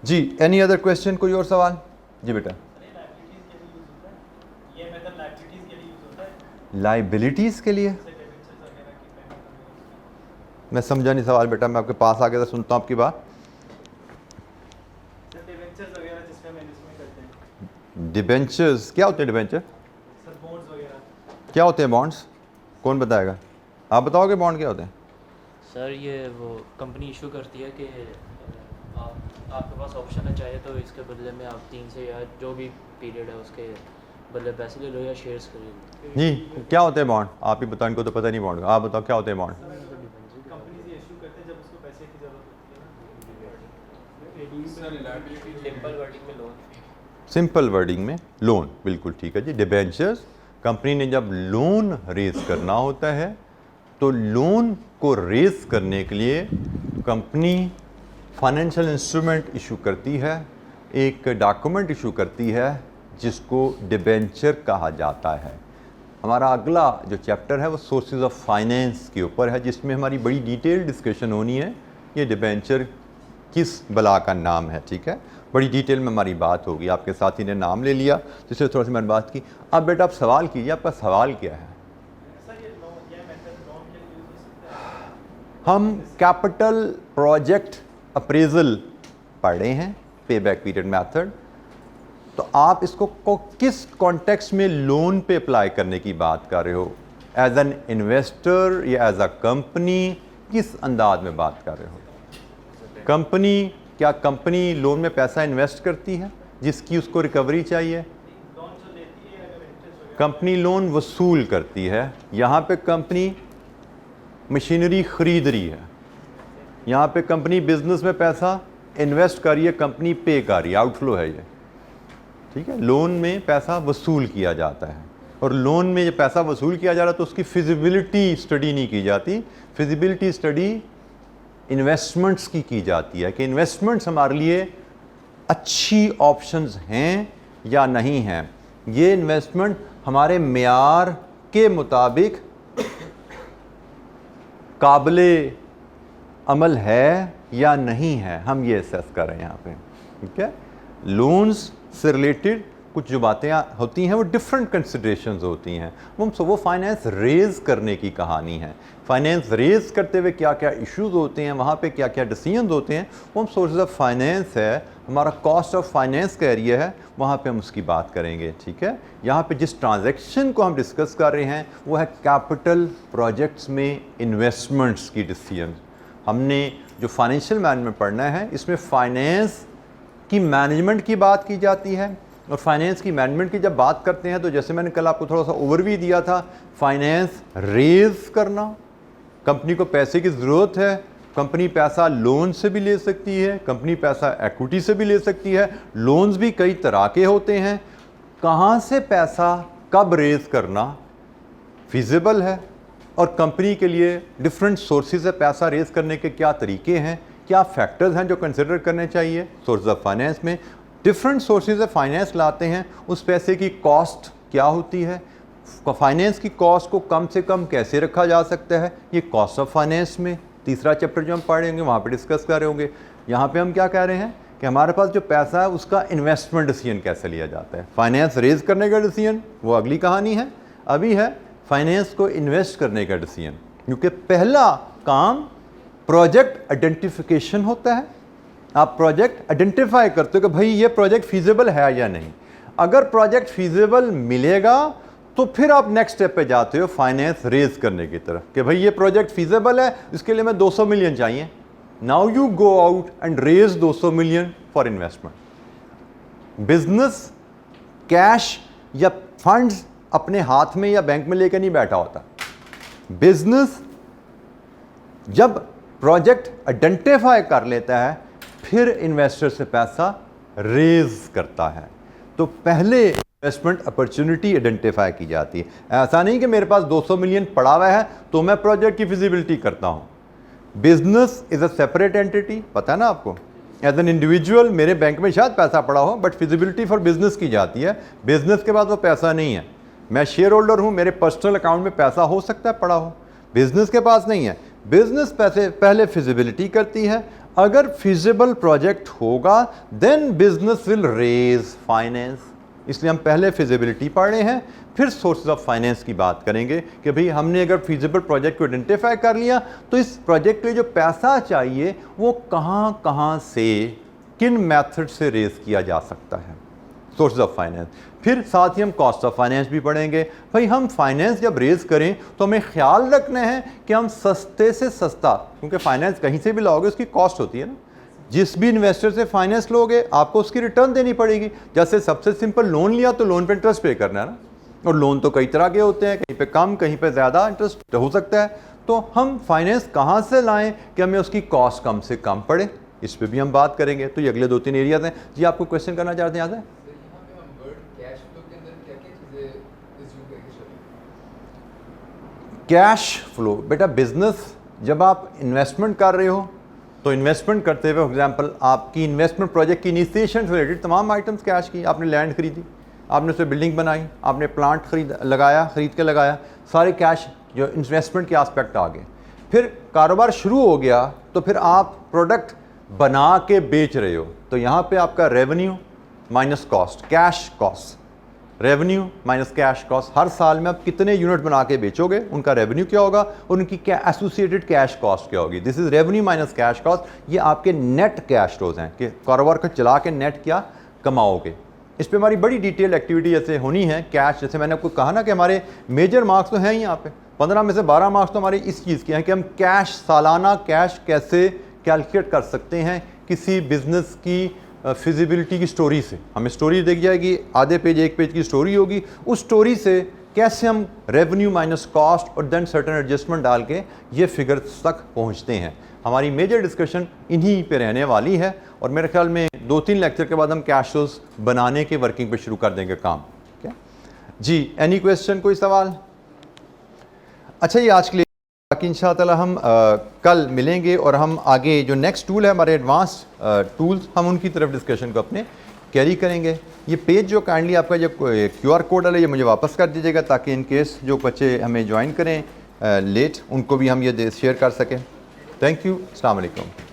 जी, एनी अदर क्वेश्चन, कोई और सवाल? जी बेटा। लाइबिलिटीज़ के लिए मैं समझा नहीं सवाल बेटा, मैं आपके पास आके तो सुनता हूँ आपकी बात। डिबेंचर्स क्या होते हैं? डिबेंचर क्या होते हैं? बॉन्ड्स कौन बताएगा? आप बताओगे बॉन्ड क्या होते हैं? सर ये वो कंपनी इशू करती है कि आपके पास ऑप्शन है, चाहे तो इसके बदले में आप 3 से या जो भी पीरियड है उसके बदले पैसे ले लो या शेयर्स खरीद लो। जी, क्या होते हैं बॉन्ड? आप ही बताओ, इनको तो पता नहीं बॉन्ड का, आप बताओ क्या होते हैं बॉन्ड? कंपनी से इशू करते हैं जब उसको पैसे की जरूरत होती है। सिंपल वर्डिंग में लोन। सिंपल वर्डिंग में लोन, बिल्कुल ठीक है जी। डिबेंचर्स, कंपनी ने जब लोन रेज करना होता है तो लोन को रेज करने के लिए कंपनी फाइनेंशियल इंस्ट्रूमेंट इशू करती है, एक डॉक्यूमेंट इशू करती है जिसको डिबेंचर कहा जाता है। हमारा अगला जो चैप्टर है वो सोर्सेज ऑफ फाइनेंस के ऊपर है, जिसमें हमारी बड़ी डिटेल डिस्कशन होनी है, ये डिबेंचर किस बला का नाम है, ठीक है। बड़ी डिटेल में हमारी बात होगी। आपके साथी ने नाम ले लिया जिससे थोड़ा सी मैंने बात की। अब बेटा आप सवाल कीजिए, आपका सवाल क्या है? हम कैपिटल प्रोजेक्ट अप्रेजल पढ़ रहे हैं, पे बैक पीरियड मेथड, तो आप इसको किस कॉन्टेक्स्ट में लोन पे अप्लाई करने की बात कर रहे हो? एज एन इन्वेस्टर या एज अ कंपनी, किस अंदाज में बात कर रहे हो? कंपनी, क्या कंपनी लोन में पैसा इन्वेस्ट करती है जिसकी उसको रिकवरी चाहिए? कंपनी लोन वसूल करती है। यहाँ पे कंपनी मशीनरी खरीद रही है, यहाँ पे कंपनी बिजनेस में पैसा इन्वेस्ट कर रही है, कंपनी पे कर रही है, आउटफ्लो है ये, ठीक है। लोन में पैसा वसूल किया जाता है और लोन में जब पैसा वसूल किया जा रहा है तो उसकी फिजिबिलिटी स्टडी नहीं की जाती। फिजिबिलिटी स्टडी इन्वेस्टमेंट्स की जाती है कि इन्वेस्टमेंट्स हमारे लिए अच्छी ऑप्शंस हैं या नहीं हैं, ये इन्वेस्टमेंट हमारे मेयार के मुताबिक काबिले अमल है या नहीं है, हम ये असेस कर रहे हैं यहाँ पे, ठीक है। लोन्स से रिलेटेड कुछ जो बातें होती हैं वो डिफरेंट कंसिडरेशंस होती हैं, वो फाइनेंस रेज करने की कहानी है। फाइनेंस रेज करते हुए क्या क्या इश्यूज होते हैं, वहाँ पे क्या क्या डिसीजंस होते हैं, वो हम सोर्सेज ऑफ फाइनेंस है, हमारा कॉस्ट ऑफ फाइनेंस का एरिया है, वहाँ पे हम उसकी बात करेंगे, ठीक है। यहाँ पे जिस ट्रांजैक्शन को हम डिस्कस कर रहे हैं वो है कैपिटल प्रोजेक्ट्स में इन्वेस्टमेंट्स की डिसीजन। हमने जो फाइनेंशियल मैनेजमेंट पढ़ना है इसमें फाइनेंस की मैनेजमेंट की बात की जाती है, और फाइनेंस की मैनेजमेंट की जब बात करते हैं तो जैसे मैंने कल आपको थोड़ा सा ओवरव्यू दिया था, फाइनेंस रेज करना, कंपनी को पैसे की ज़रूरत है, कंपनी पैसा लोन से भी ले सकती है, कंपनी पैसा इक्विटी से भी ले सकती है। लोन्स भी कई तरह के होते हैं। कहाँ से पैसा कब रेज़ करना फिजिबल है, और कंपनी के लिए डिफरेंट सोर्सेज से पैसा रेज़ करने के क्या तरीके हैं, क्या फैक्टर्स हैं जो कंसिडर करने चाहिए। सोर्स ऑफ फाइनेंस में डिफरेंट सोर्सेज से फाइनेंस लाते हैं, उस पैसे की कॉस्ट क्या होती है, फाइनेंस की कॉस्ट को कम से कम कैसे रखा जा सकता है, ये कॉस्ट ऑफ फाइनेंस में तीसरा चैप्टर जो हम पढ़ेंगे वहाँ पे डिस्कस कर रहे होंगे। यहाँ पे हम क्या कह रहे हैं कि हमारे पास जो पैसा है उसका इन्वेस्टमेंट डिसीजन कैसे लिया जाता है। फाइनेंस रेज करने का डिसीजन वो अगली कहानी है, अभी है फाइनेंस को इन्वेस्ट करने का डिसीजन, क्योंकि पहला काम प्रोजेक्ट आइडेंटिफिकेशन होता है। आप प्रोजेक्ट आइडेंटिफाई करते हो कि भाई ये प्रोजेक्ट फीजिबल है या नहीं। अगर प्रोजेक्ट फीजिबल मिलेगा तो फिर आप नेक्स्ट स्टेप पे जाते हो फाइनेंस रेज करने की तरफ कि भाई ये प्रोजेक्ट फीजिबल है, इसके लिए मैं 200 मिलियन चाहिए। Now you go out and raise 200 million for investment. Business cash या फंड्स अपने हाथ में या बैंक में लेकर नहीं बैठा होता। बिजनेस जब प्रोजेक्ट आइडेंटिफाई कर लेता है फिर इन्वेस्टर से पैसा रेज करता है। तो पहले इन्वेस्टमेंट अपॉर्चुनिटी आइडेंटिफाई की जाती है। ऐसा नहीं कि मेरे पास 200 मिलियन पड़ा हुआ है तो मैं प्रोजेक्ट की फिजिबिलिटी करता हूँ। Business is a separate entity, पता है ना आपको। एज एन इंडिविजुअल मेरे बैंक में शायद पैसा पड़ा हो, बट फिजिबिलिटी फॉर बिजनेस की जाती है। बिजनेस के बाद वो पैसा नहीं है। मैं शेयर होल्डर हूँ, मेरे पर्सनल अकाउंट में पैसा हो सकता है पड़ा हो, बिजनेस के पास नहीं है। बिजनेस पैसे पहले फिजिबिलिटी करती है, अगर फिजिबल प्रोजेक्ट होगा then business will raise finance. इसलिए हम पहले फिजिबिलिटी पढ़ रहे हैं, फिर सोर्सेज ऑफ फाइनेंस की बात करेंगे कि भाई हमने अगर फिजिबल प्रोजेक्ट को आइडेंटिफाई कर लिया तो इस प्रोजेक्ट के लिए जो पैसा चाहिए वो कहाँ कहाँ से किन मेथड से रेज किया जा सकता है, सोर्सेज ऑफ फाइनेंस। फिर साथ ही हम कॉस्ट ऑफ फाइनेंस भी पढ़ेंगे। भाई हम फाइनेंस जब रेज करें तो हमें ख्याल रखना है कि हम सस्ते से सस्ता, क्योंकि फाइनेंस कहीं से भी लाओगे उसकी कॉस्ट होती है ना। जिस भी इन्वेस्टर से फाइनेंस लोगे आपको उसकी रिटर्न देनी पड़ेगी। जैसे सबसे सिंपल लोन लिया तो लोन पे इंटरेस्ट पे करना है ना, और लोन तो कई तरह के होते हैं, कहीं पे कम कहीं पे ज़्यादा इंटरेस्ट हो सकता है। तो हम फाइनेंस कहाँ से लाएं कि हमें उसकी कॉस्ट कम से कम पड़े, इस पर भी हम बात करेंगे। तो ये अगले 2-3 एरियाज हैं। जी आपको क्वेश्चन करना चाहते हैं, याद है? कैश फ्लो बेटा, बिजनेस जब आप इन्वेस्टमेंट कर रहे हो तो इन्वेस्टमेंट करते हुए फॉर एग्जांपल आपकी इन्वेस्टमेंट प्रोजेक्ट की इनिशिएशन से रिलेटेड तमाम आइटम्स कैश की। आपने लैंड खरीदी, आपने उससे बिल्डिंग बनाई, आपने प्लांट खरीद के लगाया, सारे कैश जो इन्वेस्टमेंट के आस्पेक्ट आ गए। फिर कारोबार शुरू हो गया तो फिर आप प्रोडक्ट बना के बेच रहे हो, तो यहाँ पे आपका revenue minus cost, cash cost, revenue minus cash cost. हर साल में आप कितने यूनिट बना के बेचोगे उनका रेवेन्यू क्या होगा और उनकी क्या एसोसिएटेड कैश कॉस्ट क्या होगी। This is revenue minus cash cost. ये आपके नेट कैश फ्लोज हैं कि कारोबार को चला के नेट क्या कमाओगे। इस पे हमारी बड़ी डिटेल एक्टिविटी जैसे होनी है। कैश, जैसे मैंने आपको कहा ना कि हमारे मेजर मार्क्स तो हैं यहाँ पे, 15 में से 12 मार्क्स तो हमारे इस चीज़ के हैं कि हम कैश, सालाना कैश कैसे कैलकुलेट कर सकते हैं किसी बिजनेस की फिजिबिलिटी की स्टोरी से। हमें स्टोरी देख जाएगी, आधे पेज 1 पेज की स्टोरी होगी, उस स्टोरी से कैसे हम रेवेन्यू माइनस कॉस्ट और देन सर्टेन एडजस्टमेंट डाल के ये फिगर्स तक पहुंचते हैं। हमारी मेजर डिस्कशन इन्हीं पे रहने वाली है और मेरे ख्याल में 2-3 लेक्चर के बाद हम कैश फ्लोज बनाने के वर्किंग पे शुरू कर देंगे काम। क्या जी, एनी क्वेश्चन, कोई सवाल? अच्छा, ये आज के लिए, बाकी इंशाअल्लाह हम कल मिलेंगे और हम आगे जो नेक्स्ट टूल है हमारे एडवांस टूल्स, हम उनकी तरफ डिस्कशन को अपने कैरी करेंगे। ये पेज जो काइंडली आपका जो QR कोड है ये मुझे वापस कर दीजिएगा ताकि इन केस जो बच्चे हमें ज्वाइन करें लेट उनको भी हम ये शेयर कर सकें। थैंक यू, अस्सलाम वालेकुम।